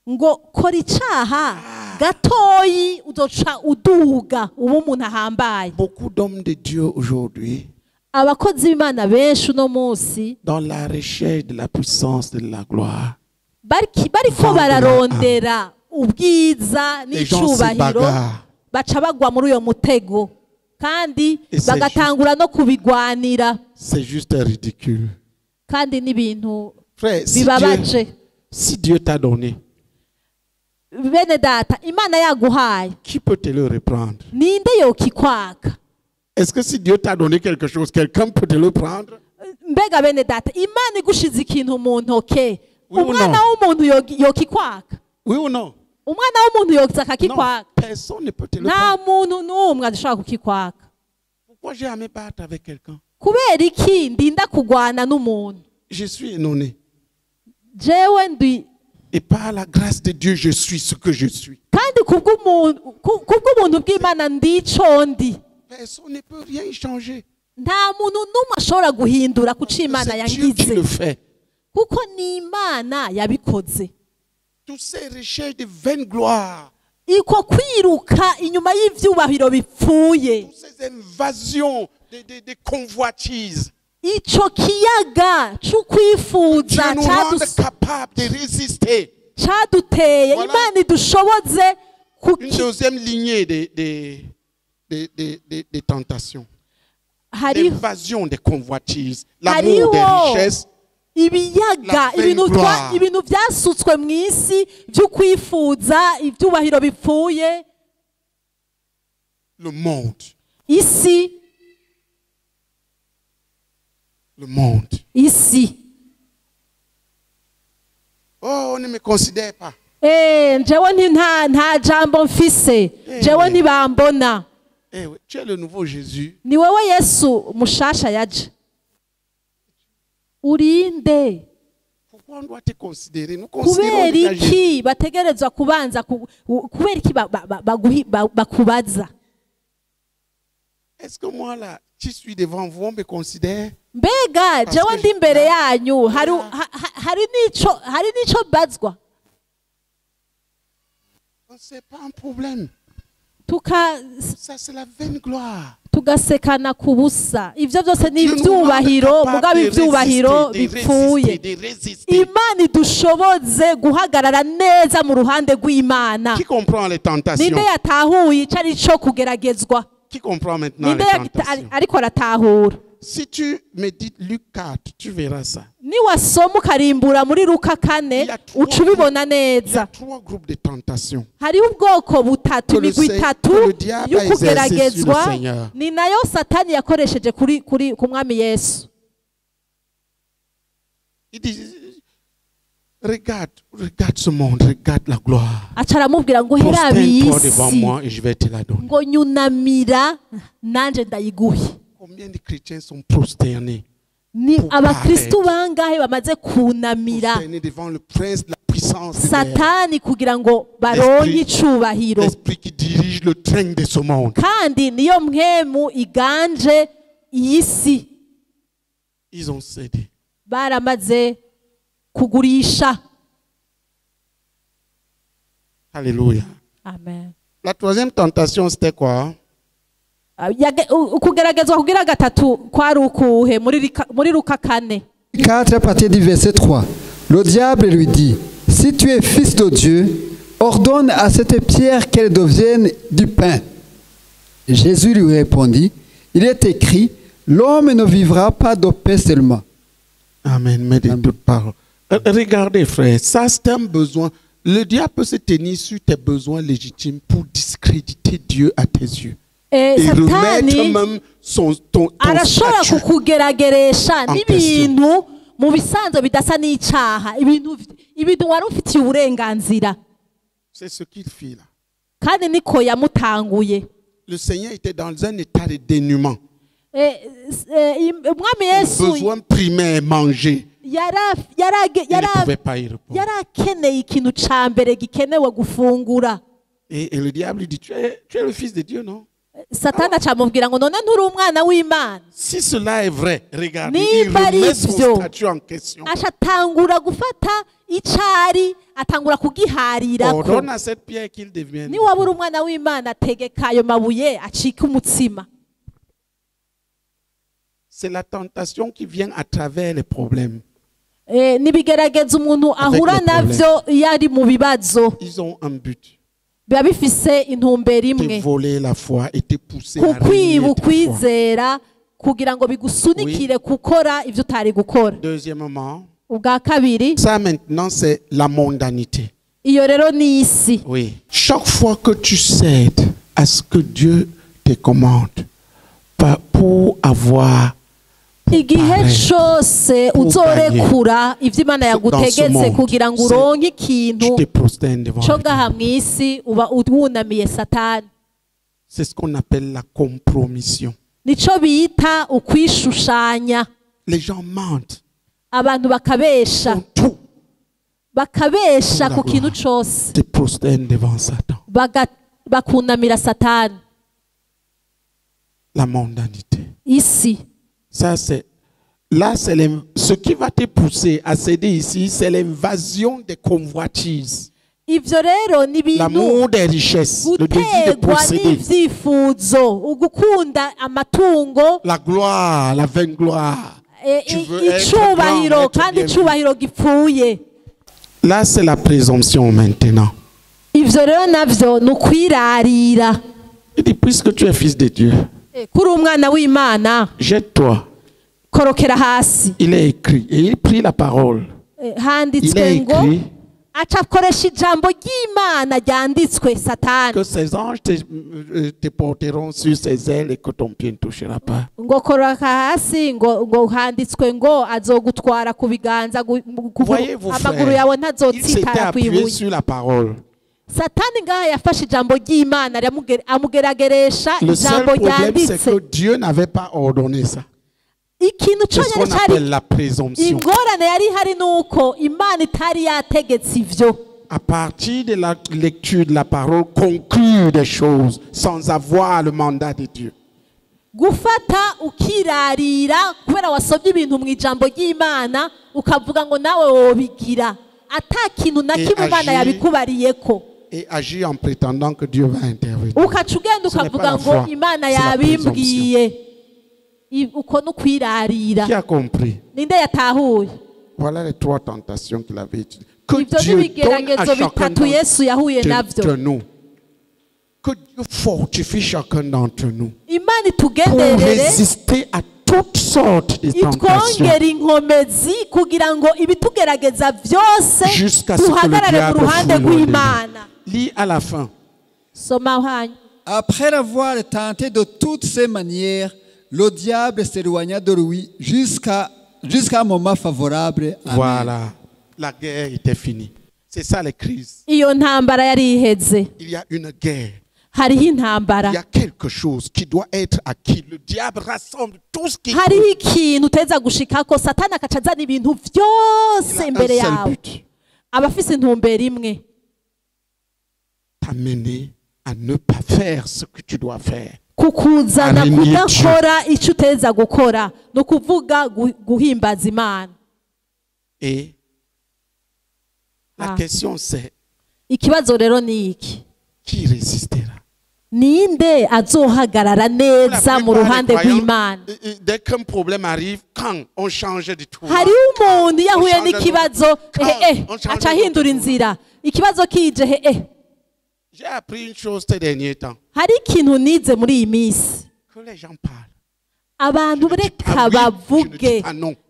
Ngo kora icaha gatoyi uzoca uduga ubu umuntu ahambaye. Beaucoup d'hommes de Dieu aujourd'hui, Abakozi b'Imana benshi uno munsi dans la recherche de la puissance de la gloire, bariko bararondera ubwiza les gens se n'icubahiro, bagarrent. baca bagwa muri uyo mutego kandi Et c'est bagatangura no kubigwanira, C'est juste ridicule. kandi n'ibintu Frère, bibabaje. si Dieu t'a donné, Bene data, Imana yaguhaye, qui peut te le reprendre? ninde yokikwaka? Est-ce que si Dieu t'a donné quelque chose, quelqu'un peut te le prendre? Mbega bene data, Imana igushize ikintu mu ntoke, Oui ou umwana w'umuntu yokikwaka? Oui ou non? Umwana w'umuntu yoza Non, akakikwaka? personne ne peut te le Nta prendre. muntu n'umwe adashobora kukikwaka. Pourquoi j'ai à me battre avec quelqu'un? Kubera iki ndinda kugwana n'umuntu? Je suis étonné. Jewe ndi Et par la grâce de Dieu, je suis ce que je suis. kandi kubw'umuntu bw'Imana ndi ico ndi. Personne ne peut rien y changer. Nta muntu n'umwe ashobora guhindura kuco Imana C'est Dieu qui yangize, le fait. kuko ni Imana yabikoze. Toutes ces recherches de vaine gloire, Iko kwiruka inyuma y'ivyubahiro bipfuye, toutes ces invasions de convoitises, ico kiyaga Dieu c'ukwifuza nous rend capables de résister. caduteye, Voilà. Imana idushoboze Une deuxième lignée de tentations. hariho L'invasion des convoitises, l'amour des hariho richesses, ibiyaga, La vaine gloire. ibintu byasutswe mu isi by'ukwifuza ibyubahiro bipfuye, le monde. isi Le monde. isi. Oh, on ne me considère pas. Njewe nta jambo mfise, njewe ntibambona. Eh oui, tu es le nouveau Jésus. Ni wewe Yesu mushasha yaje. Urinde. Pourquoi on doit te considérer? Nous considérons kubera déjà Jésus. iki bategerezwa kubanza kubera iki bakubaza? Est-ce que moi là, je suis devant vous, on me considère? Mbega jewe ndi imbere yanyu hari nico bazwa? C'est pas un problème. Ça c'est la vaine gloire. Tugasekana ku busa. Ivyo byose ni ivyubahiro, mugabo ivyubahiro bipfuye. Imana idushoboze guhagarara neza mu ruhande rw'Imana. Qui comprend les tentations? Ninde yatahuye icari co kugeragezwa? Qui comprend maintenant les tentations? Ariko aratahura. Si tu médites Luc 4, tu verras ça. Niwasoma ukarimbura muri Luka 4 uca ubibona neza. Il y a 3 groupes de tentations. Hariho ubwoko butatu, imigwi itatu y'ukugeragezwa, ni nayo Satani yakoresheje ku mwami Yesu. Il dit, regarde ce monde, regarde la gloire. Aca aramubwira ngo herabi Prosterne-toi devant moi et je vais te la donner. ngo nyunamira nanje ndayiguhe. Combien de chrétiens sont prosternés? Ni abakristu bangahe bamaze kunamira devant le prince de la puissance de Satani kugira ngo baronke icubahiro? L'esprit qui dirige le train de ce monde. Kandi niyo mpwemu iganje iyi si. Ils ont cédé. Baramaze kugurisha. Alléluia. Amen. La troisième tentation, c'était quoi? Kugeragezwa kugira gatatu kwari ukuhe muri Luka 4. 4 à partir du verset 3. Le diable lui dit, si tu es fils de Dieu, ordonne à cette pierre qu'elle devienne du pain. Jésus lui répondit, il est écrit, l'homme ne vivra pas de pain seulement. Amen, mais de toutes paroles. Regardez frère, ça c'est un besoin. Le diable peut se tenir sur tes besoins légitimes pour discréditer Dieu à tes yeux. Satani arashobora kukugerageresha n'ibintu mu bisanzwe bidasa n'icaha, ibintu wari ufitiye uburenganzira. C'est ce qu'il fit là. Kandi niko yamutanguye. Le Seigneur était dans un état de dénuement. Umwami Yesu besoin primaire manger. yarakeneye ikintu ca mbere gikenewe gufungura. Et le diable lui dit, tu es le fils de Dieu, non? Satani acamubwira ngo none nturi umwana w'Imana. Si cela est vrai, regardez, il remet son statut en question. Acatangura gufata icari, atangura kugiharirako. Ordonne à cette pierre qu'il devienne. Ni wabura umwana w'Imana, tegeka ayo mabuye acika umutsima. C'est la tentation qui vient à travers les problèmes. Nibigerageza umuntu ahura navyo yari mu bibazo. Ils ont un but. Biba bifise intumbero imwe. Te voler la foi et te pousser à kukwiba ukwizera kugira ngo bigusunikire gukora ivyo utari gukora. Deuxièmement, ubwa kabiri, ça maintenant c'est la mondanité. Iyo rero ni isi. Oui. Chaque fois que tu cèdes à ce que Dieu te commande pour avoir igihe cyose uzorekura ivyo Imana yagutegetse kugira ngo uronke ikintu cyo gaha mw'isi, uba wunamiye Satani. C'est ce qu'on appelle la compromission. Nico bita ukwishushanya. Les gens mentent. Abantu bakabesha. Bakabesha ku kintu cyose. Te prosternent devant Satan. Bakunamira Satani. La mondanité. Ici. Ça c'est là, c'est ce qui va te pousser à céder ici, c'est l'invasion des convoitises. L'amour des richesses, le désir de posséder. La gloire, la vaine gloire. Tu veux être grand, là, c'est la présomption maintenant. Il dit, puisque tu es fils de Dieu, jette-toi. Il est écrit, et il prit la parole. Il est écrit que ces anges te porteront sur ses ailes et que ton pied ne touchera pas. Voyez-vous, frère, il s'était appuyé sur la parole. Le seul problème, c'est que Dieu n'avait pas ordonné ça. ikintu C'est ce qu'on appelle la présomption. ingorane yari hari nuko Imana itari yategetse ivyo. À partir de la lecture de la parole, conclure des choses sans avoir le mandat de Dieu. Gufata ukirarira kubera wasomye ibintu mu ijambo ry'Imana ukavuga ngo nawe wobigira ata kintu na kimwe Imana yabikubariyeko. Et agir en prétendant que Dieu va intervenir. Ukaca ugenda ukavuga ngo Imana yabimbwiye. Uko nukwirarira. Qui a compris? Ninde yatahuye? Voilà les 3 tentations qu'il avait étudiées. Que Ibyo Dieu donne n'ibigeragezo à chacun bitatu Yesu yahuye navyo. d'entre nous. Que Dieu fortifie chacun d'entre nous. Imana Pour itugenderere résister à toutes sortes de tentations. itwongera inkomezi kugira ngo ibitugerageza byose Jusqu'à ce que le duhagarare mu diable ruhande foule rw'Imana. Lis à la fin. Soma hanyu. Après l'avoir tenté de toutes ces manières, le diable s'éloigna de lui jusqu'à un moment favorable. Amen. Voilà. La guerre était finie. C'est ça les crises. Iyo ntambara yari iheze. Il y a une guerre. Hariho Il y intambara. a quelque chose qui doit être acquis. Le diable rassemble tout ce qui Hariho ikintu uteza gushikako Satani akaca azana ibintu byose imbere seul yawe. but. Aba afise intumbero imwe. T'amener à ne pas faire ce que tu dois faire. Kukuzana Arrenier kudakora icyo uteza gukora. No kuvuga guhimbaza Imana. Et la question c'est, Ikibazo rero ni iki? qui résistera? Ninde azohagarara neza mu ruhande rw'Imana? Dès qu'un problème arrive, quand on change de tout, Hari umuntu yahuye n'ikibazo aca ahindura inzira. Ikibazo kije j'ai appris une chose ces derniers temps. hari ikintu nize muri iyi minsi. Que les gens parlent. Abantu reka bavuge.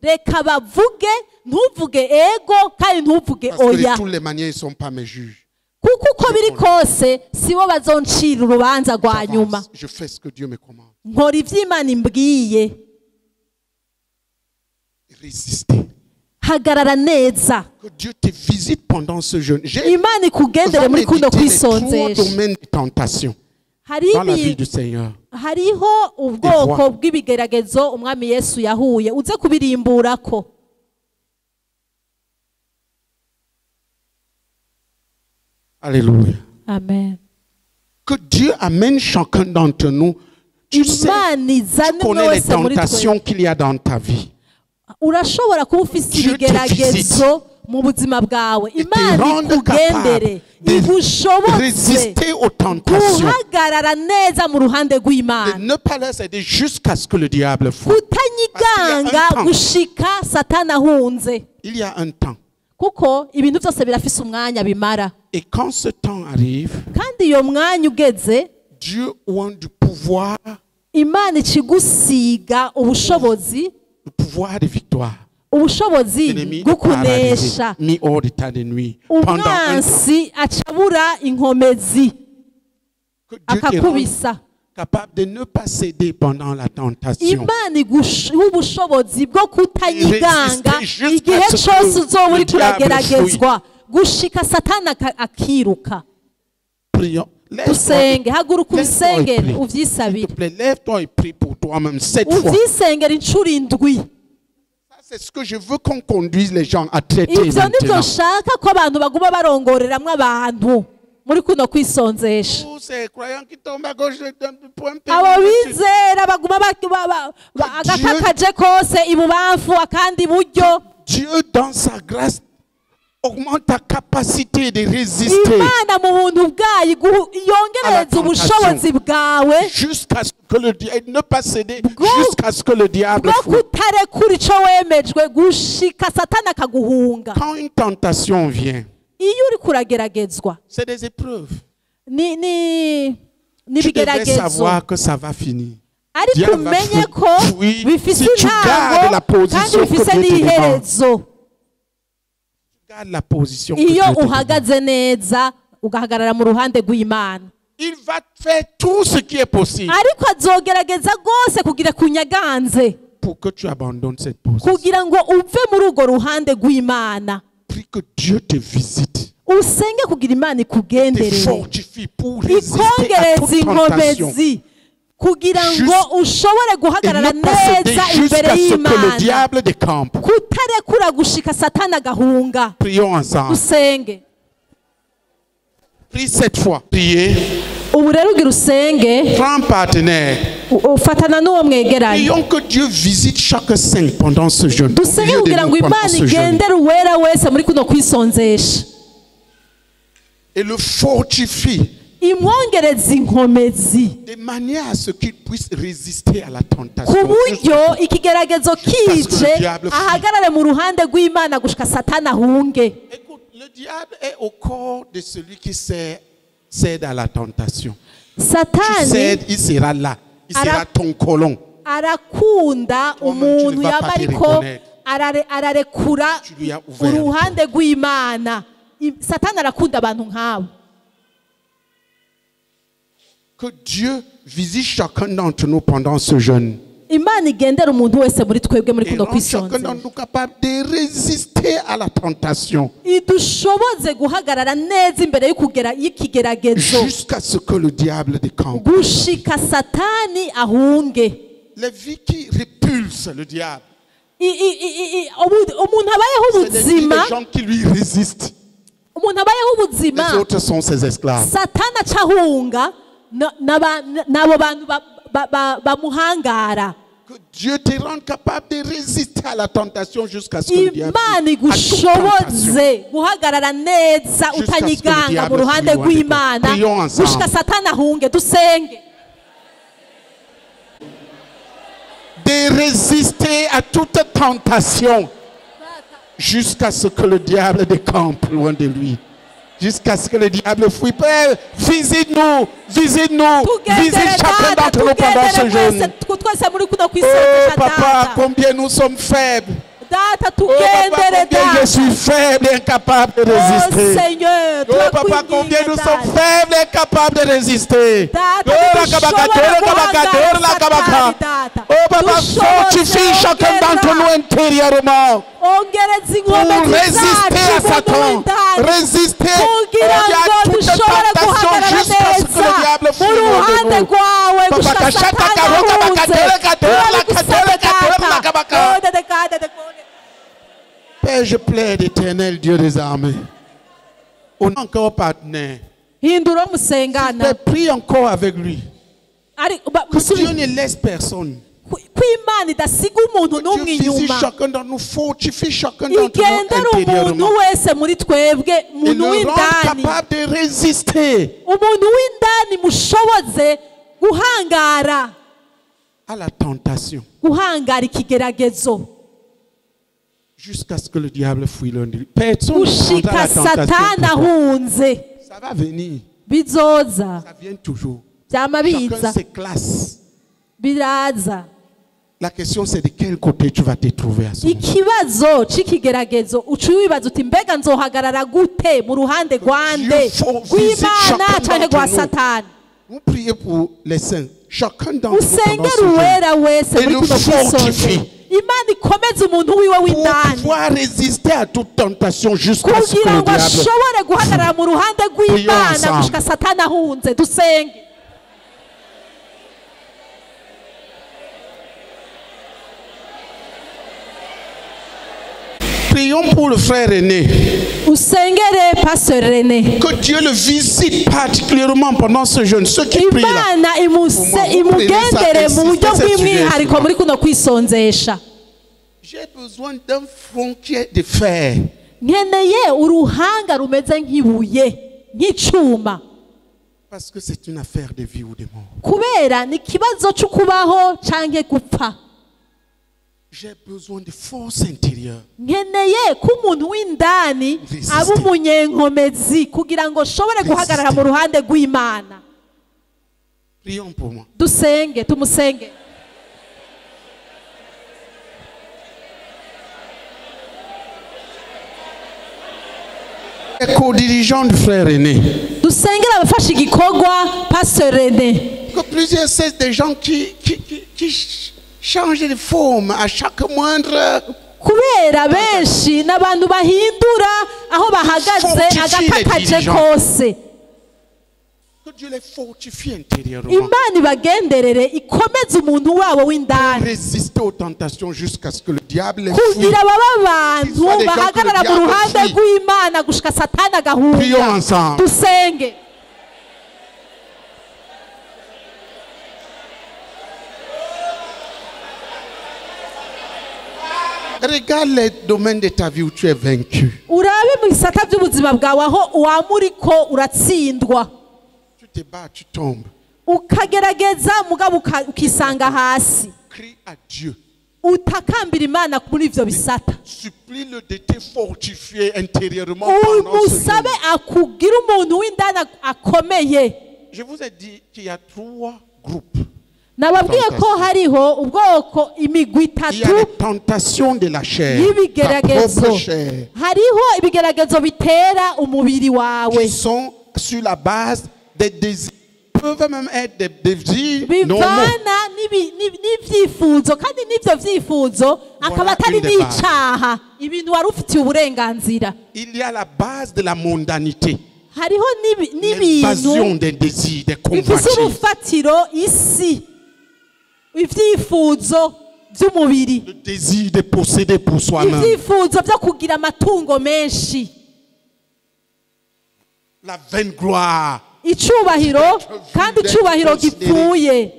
Reka bavuge, ntuvuge ego kandi ntuvuge Parce que oya. de toutes les manières, ils ne sont pas mes juges. Kuko uko biri kose sibo bazoncira urubanza rwa nyuma. Je fais ce que Dieu me commande. Nkora ivy'Imana imbwiye. Résister. Hagarara neza. Que Dieu te visite pendant ce jeûne. Imana ikugendere muri kuno kwisonzesha. domaine de tentation dans la vie du Seigneur. Hariho ubwoko bw'ibigeragezo umwami Yesu yahuye uze kubirimburako. Alléluia. Amen. Que Dieu amène chacun d'entre nous. Tu sais, tu connais les tentations qu'il y a dans ta vie. Urashobora kuba ufise ibigeragezo mu buzima bwawe. Imana ikugendere igushobotse guhagarara neza mu ruhande rw'Imana. Ne pas laisser aider jusqu'à ce que le diable foule. Kutanyiganga gushika Satani ahunze. Il y a un temps. Kuko ibintu byose birafise umwanya bimara. Et quand ce temps arrive, kandi iyo mwanya ugeze, Dieu oint du pouvoir, Imana ikigusiga ubushobozi, le pouvoir de victoire. Ubushobozi bwo kunesha. Mis hors d'état de nuit. Umwansi acabura inkomezi. Akakubisa. Capable de ne pas céder pendant la tentation. Imana ubushobozi bwo kutanyiganga igihe cyose uzoba uri kurageragezwa gushika Satani akiruka. Dusenge, haguruka ubisengere uvyisabire. Lève-toi et prie pour toi-même 7 fois. Uvyisengere incuro 7. C'est ce que je veux qu'on conduise les gens à traiter maintenant. Ivyo nivyo nshaka ko abantu baguma barongoreramwo abantu muri kuno kwisonzesha. Abo bizera baguma agakakaje kose ibubamfu akandi buryo. Dieu dans sa grâce augmente ta capacité de résister. Imana mu buntu bwayo yongereza ubushobozi bwawe jusqu'à ce que le diable ne pas céder jusqu'à ce que le diable fuit. Kutarekura ico wemejwe gushika Satani akaguhunga. Quand une tentation vient, iyo uri kurageragezwa, c'est des épreuves. Ni tu devrais savoir que ça va finir. Ariko umenye ko bifise intango kandi bifise n'iherezo. La position iyo uhagaze neza ugahagarara mu ruhande rw'Imana, il va faire tout ce qui est possible. Ariko azogerageza gose kugira kunyaganze pour que tu abandonnes cette position. Kugira ngo uve muri urwo ruhande rw'Imana. Prie que Dieu te visite. Usenge kugira Imana ikugenderere. Te fortifie pour résister à toute tentation. kugira ngo ushobore guhagarara neza imbere y'Imana kutarekura gushika Satani agahunga. Dusenge. Prie cette fois. Priez. Ubu rero ugira usenge. Prends partenaire. Ufatana n'uwo mwegeranye. Prions que Dieu visite chaque saint pendant ce jeûne. Dusenge kugira ngo Imana igendere uwera wese muri kuno kwisonzesha. Et le fortifie. Imwongereza inkomezi. De manière à ce qu'il puisse résister à la tentation. Ku buryo ikigeragezo kije ahagarare mu ruhande rw'Imana gushika Satani ahunge. Le diable est au corps de celui qui cède à la tentation. Satani, il sera là. Il sera ton colon. Arakunda umuntu yaba ariko ararekura uruhande rw'Imana. Satani arakunda abantu nk'abo. Que Dieu visite chacun d'entre nous pendant ce jeûne. Imana igendera umuntu wese muri twebwe muri kuno kwisonza. Chacun d'entre nous capable de résister à la tentation. Idushoboze guhagarara neza imbere y'ikigeragezo. Jusqu'à ce que le diable décampe. Gushika Satani ahunge. Les vies qui repulsent le diable. Umuntu abayeho ubuzima. Les gens qui lui résistent. Umuntu abayeho ubuzima. Les autres sont ses esclaves. Satani acahunga nabo bantu bamuhangara. Que Dieu te rende capable de résister à la tentation jusqu'à ce que le diable Imana igushoboze guhagarara neza utanyiganga mu ruhande rw'Imana gushika Satani ahunge. Dusenge. De résister à toute tentation jusqu'à ce que le diable décampe loin de lui. Jusqu'à ce que le diable fuit. Père, visite-nous, visite-nous, visite chacun d'entre nous pendant ce jeûne. Oh papa, combien nous sommes faibles. Oh papa, combien je suis faible et incapable de résister. Oh papa, combien nous sommes faibles et incapables de résister. Oh papa, fortifie chacun d'entre nous intérieurement. Pour résister à Satan, résister à toute tentation jusqu'à ce que le diable fuit de nous. Père, je plaide, éternel Dieu des armées. On a encore partenaire. Père, prie encore avec lui. Que Dieu ne laisse personne. Que Dieu visite chacun d'entre nous, fortifie chacun d'entre nous intérieurement. Et le rend capable de résister à la tentation. Jusqu'à ce que le diable fuit l'un de lui. Personne ne prendra la tentation. Ça va venir. Ça vient toujours. Chacun ses classes. La question c'est de quel côté tu vas te trouver à ce moment. Ikibazo c'ikigeragezo uciwibaza uti mbega nzohagarara gute mu ruhande rwande rw'Imana canke rwa Satani. Vous priez pour les saints. Chacun d'entre vous et le fortifie. Imana ikomeze umuntu wiwe w'indani. Pouvoir résister à toute tentation jusqu'à ce que le diable. Ashobore guhagarara mu ruhande rw'Imana gushika Satani ahunze. Dusenge. Prions pour le frère René. Que Dieu le visite particulièrement pendant ce jeûne. Ceux qui prient là. J'ai besoin d'un front qui est de fer. Parce que c'est une affaire de vie ou de mort. J'ai besoin de force intérieure. Prions pour moi. Les co-dirigeants du frère René. Que plusieurs cessent des gens qui changent de forme à chaque moindre. Kubera benshi n'abantu bahindura aho bahagaze agakakaje kose. Que Dieu les fortifie intérieurement. Imana ibagenderere ikomeze umuntu wabo w'indani. Résister aux tentations jusqu'à ce que le diable les fuit. Kugira baba abantu bahagarara mu ruhande rw'Imana gushika Satani agahunga. Prions ensemble. Dusenge. Regarde les domaines de ta vie où tu es vaincu. Urabe mu gisata by'ubuzima bwawe aho wamuriko uratsindwa. Tu te bats, tu tombes. Ukagerageza mugabo ukisanga hasi. Crie à Dieu. Utakambira Imana muri ivyo bisata. Supplie-le de te fortifier intérieurement pendant ce Umusabe akugira umuntu w'indani akomeye. Je vous ai dit qu'il y a 3 groupes. Nababwiye ko hariho ubwoko imigwi Il y a les tentations de la chair, ta propre chair, hariho ibigeragezo bitera umubiri wawe, qui sont sur la base des désirs, peuvent même être des désirs normaux. bivana n'ivyifuzo kandi n'ivyo vyifuzo akaba atari n'icaha, ibintu wari ufitiye uburenganzira. Il y a la base de la mondanité, hariho l'évasion des désirs, des convoitises. urufatiro isi ivyifuzo vy'umubiri, Le désir de posséder pour soi-même, ivyifuzo vyo kugira amatungo menshi, la vaine gloire, icubahiro kandi icubahiro gipfuye,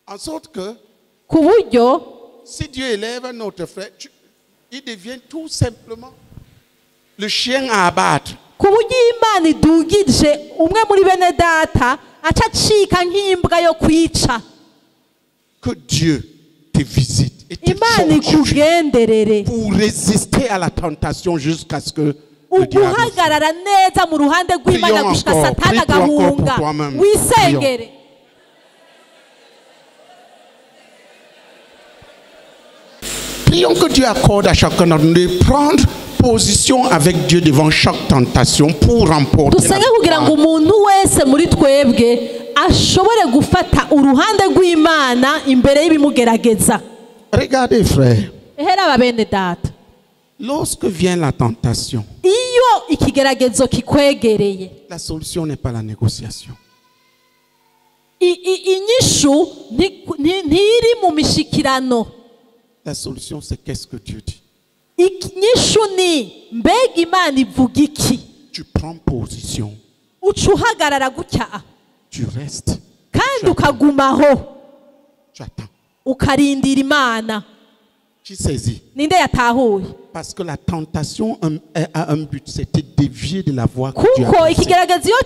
en sorte que ku buryo si Dieu élève notre frère, il devient tout simplement le chien à abattre. ku buryo Imana idugije umwe muri bene data aca acika nk'imbwa yo kwica. Que Dieu te visite et te Imana fortifie ikugenderere pour résister à la tentation jusqu'à ce que le diable fuit. uguhagarara neza mu ruhande rw'Imana Prions gushika encore, Satani prie encore pour agahunga. toi-même. Wisengere. Prions que Dieu accorde à chacun d'entre nous de prendre position avec Dieu devant chaque tentation pour remporter la Dusenge kugira ngo victoire. umuntu wese muri twebwe ashobore gufata uruhande rw'Imana imbere y'ibimugerageza. Regardez frère, Ehera babene data, lorsque vient la tentation, iyo ikigeragezo kikwegereye, la solution n'est pas la négociation. inyishu ntiri mu mishikirano. La solution c'est qu'est-ce que Dieu dit. Inyishu ni mbega Imana ivuga iki? Tu prends position, Uca uhagarara gutya tu restes, kandi ukagumaho tu attends. ukarindira Imana. Tu saisis. Ninde yatahuye? Parce que la tentation a un but, c'est de dévier de la voie que Dieu a Kuko tracée. ikigeragezo iyo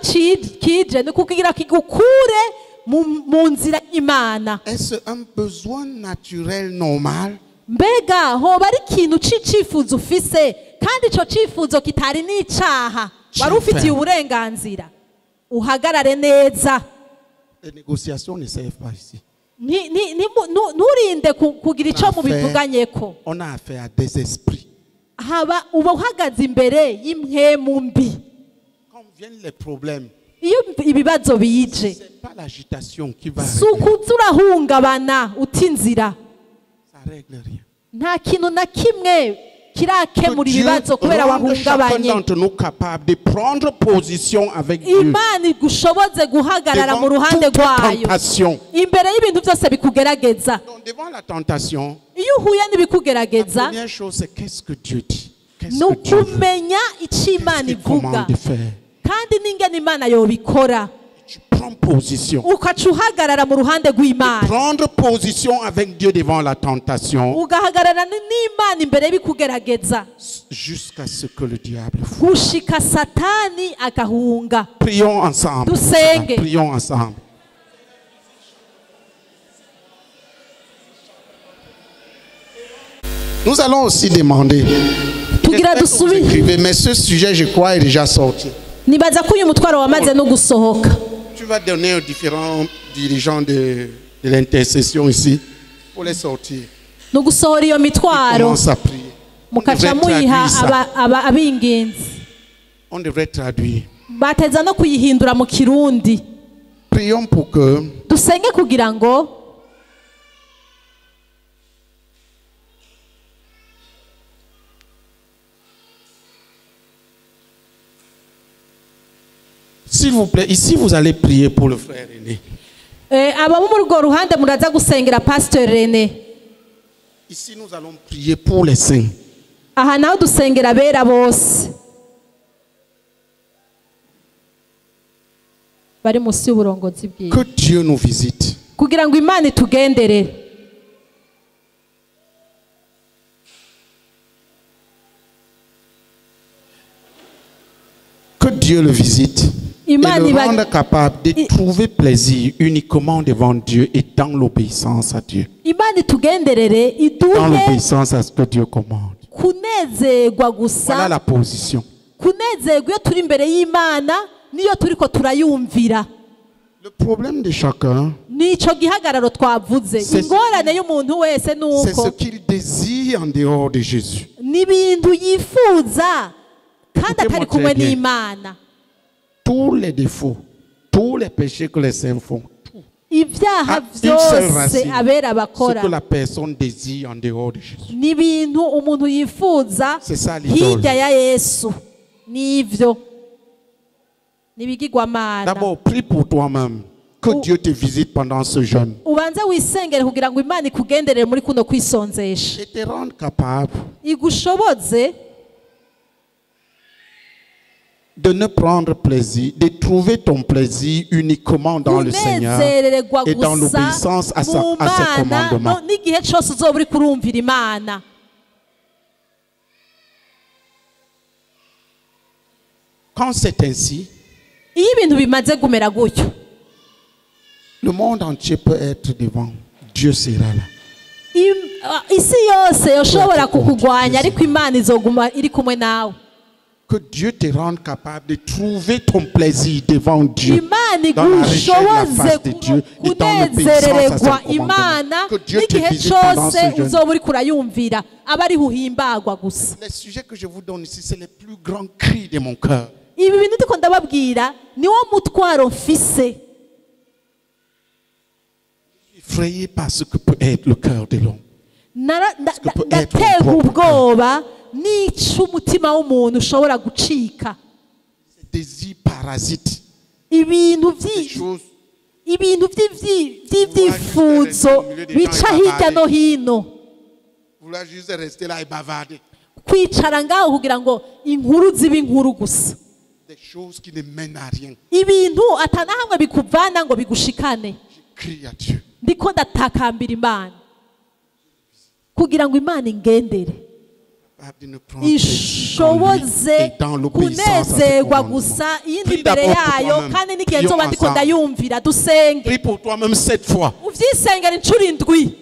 kije ni kugira kigukure mu nzira y'Imana. Est-ce un besoin naturel normal? Mbega hoba ari ikintu c'icifuzo ufise kandi ico cifuzo kitari n'icaha wari ufitiye uburenganzira, uhagarare neza. Les négociations ne servent pas ici. Nturinde kugira ico mubivuganyeko. On a affaire à des esprits. Haba uba uhagaze imbere y'impwemu mbi. Quand viennent les problèmes, Iyo ibibazo bije, c'est pas l'agitation qui va si régler. ukuza urahungabana uta inzira, Ça règle rien. nta kintu na kimwe kirakemura Que Dieu ibibazo kubera rende chacun wahungabanye. d'entre nous capable de prendre position avec Dieu Imana igushoboze guhagarara mu devant ruhande toute rwayo tentation. imbere y'ibintu byose bikugerageza. Donc, devant la tentation, Iyo uhuye la n'ibikugerageza, première chose c'est qu'est-ce que Dieu dit. Qu'est-ce ni que Dieu veut. ukumenya icyo Imana Qu'est-ce qu'il ivuga commande de faire. kandi n'ingene Imana yobikora, Tu prends position. ukaca uhagarara mu ruhande rw'Imana, Prendre position avec Dieu devant la tentation ugahagarara n'Imana imbere y'ibikugerageza jusqu'à ce que le diable fuit. gushika Satani agahunga. Prions ensemble. Dusenge. Prions ensemble. Nous allons aussi demander. Tugira J'espère que vous dusubire. écrivez, mais ce sujet, je crois, est déjà sorti. Nibaza ko uyu mutwaro wamaze no gusohoka. Tu vas donner aux différents dirigeants de l'intercession ici pour les sortir. No gusohora iyo mitwaro Commence à prier. mukaca muyiha ab'ingenzi. On devrait traduire. Bateza no kuyihindura mu Kirundi. Prions pour que Dusenge kugira ngo S'il vous plaît, ici vous allez prier pour le frère René. Ici nous allons prier pour les saints. Que Dieu nous visite. Que Dieu le visite et le rende capable de trouver plaisir uniquement devant Dieu et dans l'obéissance à Dieu. Dans l'obéissance à ce que Dieu commande. Voilà la position. Le problème de chacun, c'est ce qu'il désire en dehors de Jésus. Tous les défauts, tous les péchés que les saints font, a une seule racine, ce que la personne désire en dehors de Jésus. C'est ça l'idole. D'abord, prie pour toi-même. Que Dieu te visite pendant ce jeûne. Et te rende capable de ne prendre plaisir, de trouver ton plaisir uniquement dans le Seigneur et dans l'obéissance à ses commandements. Quand c'est ainsi, le monde entier peut être devant. Dieu sera là. Que Dieu te rende capable de trouver ton plaisir devant Dieu, dans la recherche de la face de Dieu et dans l'obéissance à ses commandements. Que Dieu te visite pendant ce jeûne. Les sujets que je vous donne ici, c'est les plus grands cris de mon cœur. Effrayé par ce que peut être le cœur de l'homme. Ces désirs parasites. Ibintu by'ibyifuzo bica hirya no hino. Vouloir juste rester là et bavarder. Kwicara ngaho kugira ngo inkuru zibe inkuru gusa. Des choses qui ne mènent à rien. Ibintu atanahamwe bikuvana ngo bigushikane. Je crie à Dieu. Ndiko ndatakambira Imana kugira ngo Imana ingendere ishoboze kunezerwa gusa iyindi imbere yayo kandi n'igihe nzoba ndiko ndayumvira. Dusenge uvyisengera incuro indwi.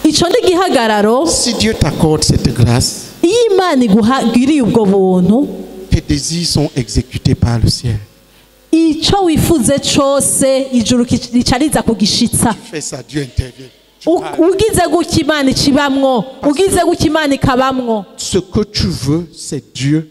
Ico ndi gihagararo. Si Dieu t'accorde cette grâce, Imana iguhagiriye ubwo buntu, tes désirs sont exécutés par le ciel. Ico wifuze cose ijuru ricariza kugishitsa. Fais ça, Dieu intervient. Ugize gutya Imana ikibamwo, ugize gutya Imana ikabamwo. Ce que tu veux, c'est Dieu.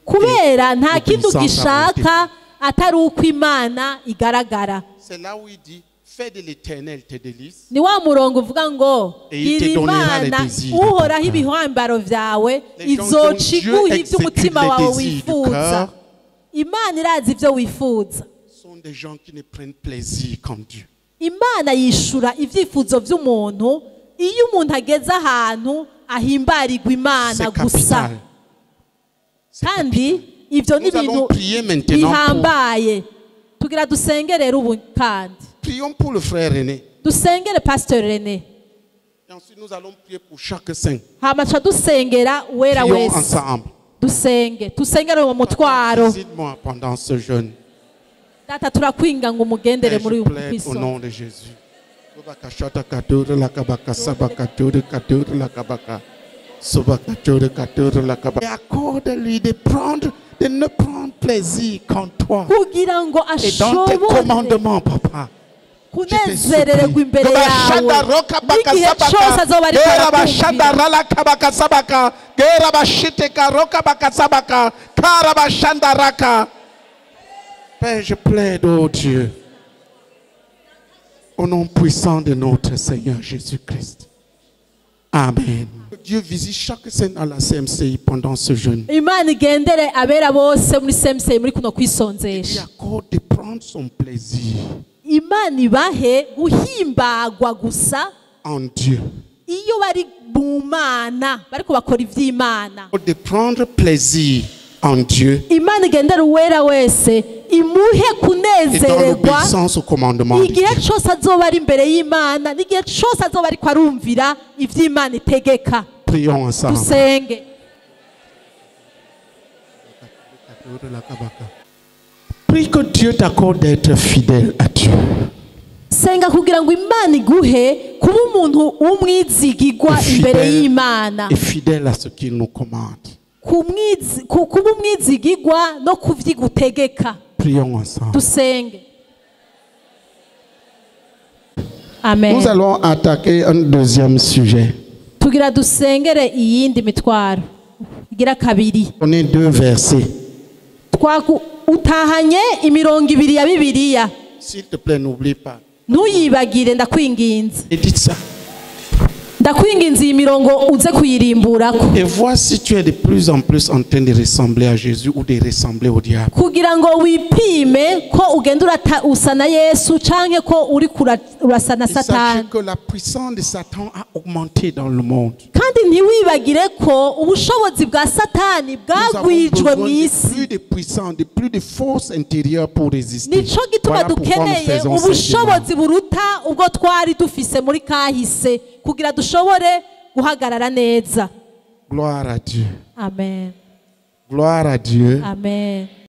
Kubera nta kintu gishaka atari uko Imana igaragara. C'est là où il dit fais de l'Éternel tes délices. Ni wa murongo uvuga ngo Imana uhoraho ibihambaro vyawe izoca iguha ivy'umutima wawe wifuza. Imana irazi ivyo wifuza. Sont des gens qui ne prennent plaisir comme Dieu. Imana yishura ivyifuzo vy'umuntu iyo umuntu ageze ahantu ahimbarirwa Imana gusa. Kandi ivyo ni ibintu bihambaye. Tugira dusengere ubu kandi. Prions pour le frère René. Dusengere Pasteur René. Et ensuite nous allons prier pour chaque saint. Hamacha dusengera wera wese. Prions ensemble. Dusengere mu mutwaro. Visite-moi pendant ce jeûne. Data turakwinga ngo umugendere muri uyu Kristo. Au nom de Jésus. Et accorde-lui de ne prendre plaisir qu'en toi et dans tes commandements, papa. Kunezererwa imbere yawe n'igihe cyose azoba ari Père, je plaide, oh Dieu, au nom puissant de notre Seigneur Jésus-Christ, Amen. Dieu visite chaque scène à la CMCI pendant ce jeûne. Imana igendere abera bose muri CMCI muri kuno Il kwisonzesha. accorde de prendre son plaisir Imana ibahe guhimbagwa gusa en Dieu. iyo bari mu Mana bariko bakora ivy'Imana. De prendre plaisir en Dieu Imana igendera uwera wese imuhe et dans kunezererwa l'obéissance au commandement de Dieu. igihe cose azoba ari imbere y'Imana n'igihe cose azoba ariko arumvira ivy'Imana itegeka. Prions ensemble. Dusenge. Prie que Dieu t'accorde d'être fidèle à Dieu. Senga kugira ngo Imana iguhe kuba umuntu w'umwizigirwa imbere y'Imana. Et fidèle à ce qu'il nous commande. Kuba umwizigirwa no kuvyigutegeka. Prions ensemble. Dusenge. Amen. Nous allons attaquer un deuxième sujet. Tugira dusengere iyindi mitwaro. Igira kabiri. On est 2 versets. Utahanye imirongo ibiri ya Bibiliya. S'il te plaît, n'oublie pas. Ntuyibagire ndakwinginze. Et dites ça. Ndakwinginze iyi mirongo uze kuyirimburako. Et vois si tu es de plus en plus en train de ressembler à Jésus ou de ressembler au diable. Kugira ngo wipime ko ugenda usa na Yesu canke ko uri urasa na Satani. Sachez que la puissance de Satan a augmenté dans le monde. Kandi ntiwibagire ko ubushobozi bwa Satani bwagwijwe mu isi. Plus de puissance, de plus de force intérieure pour résister. Nico gituma dukeneye ubushobozi buruta ubwo twari dufise muri kahise kugira dushobore guhagarara neza. Gloire à Dieu. Amen. Gloire à Dieu. Amen.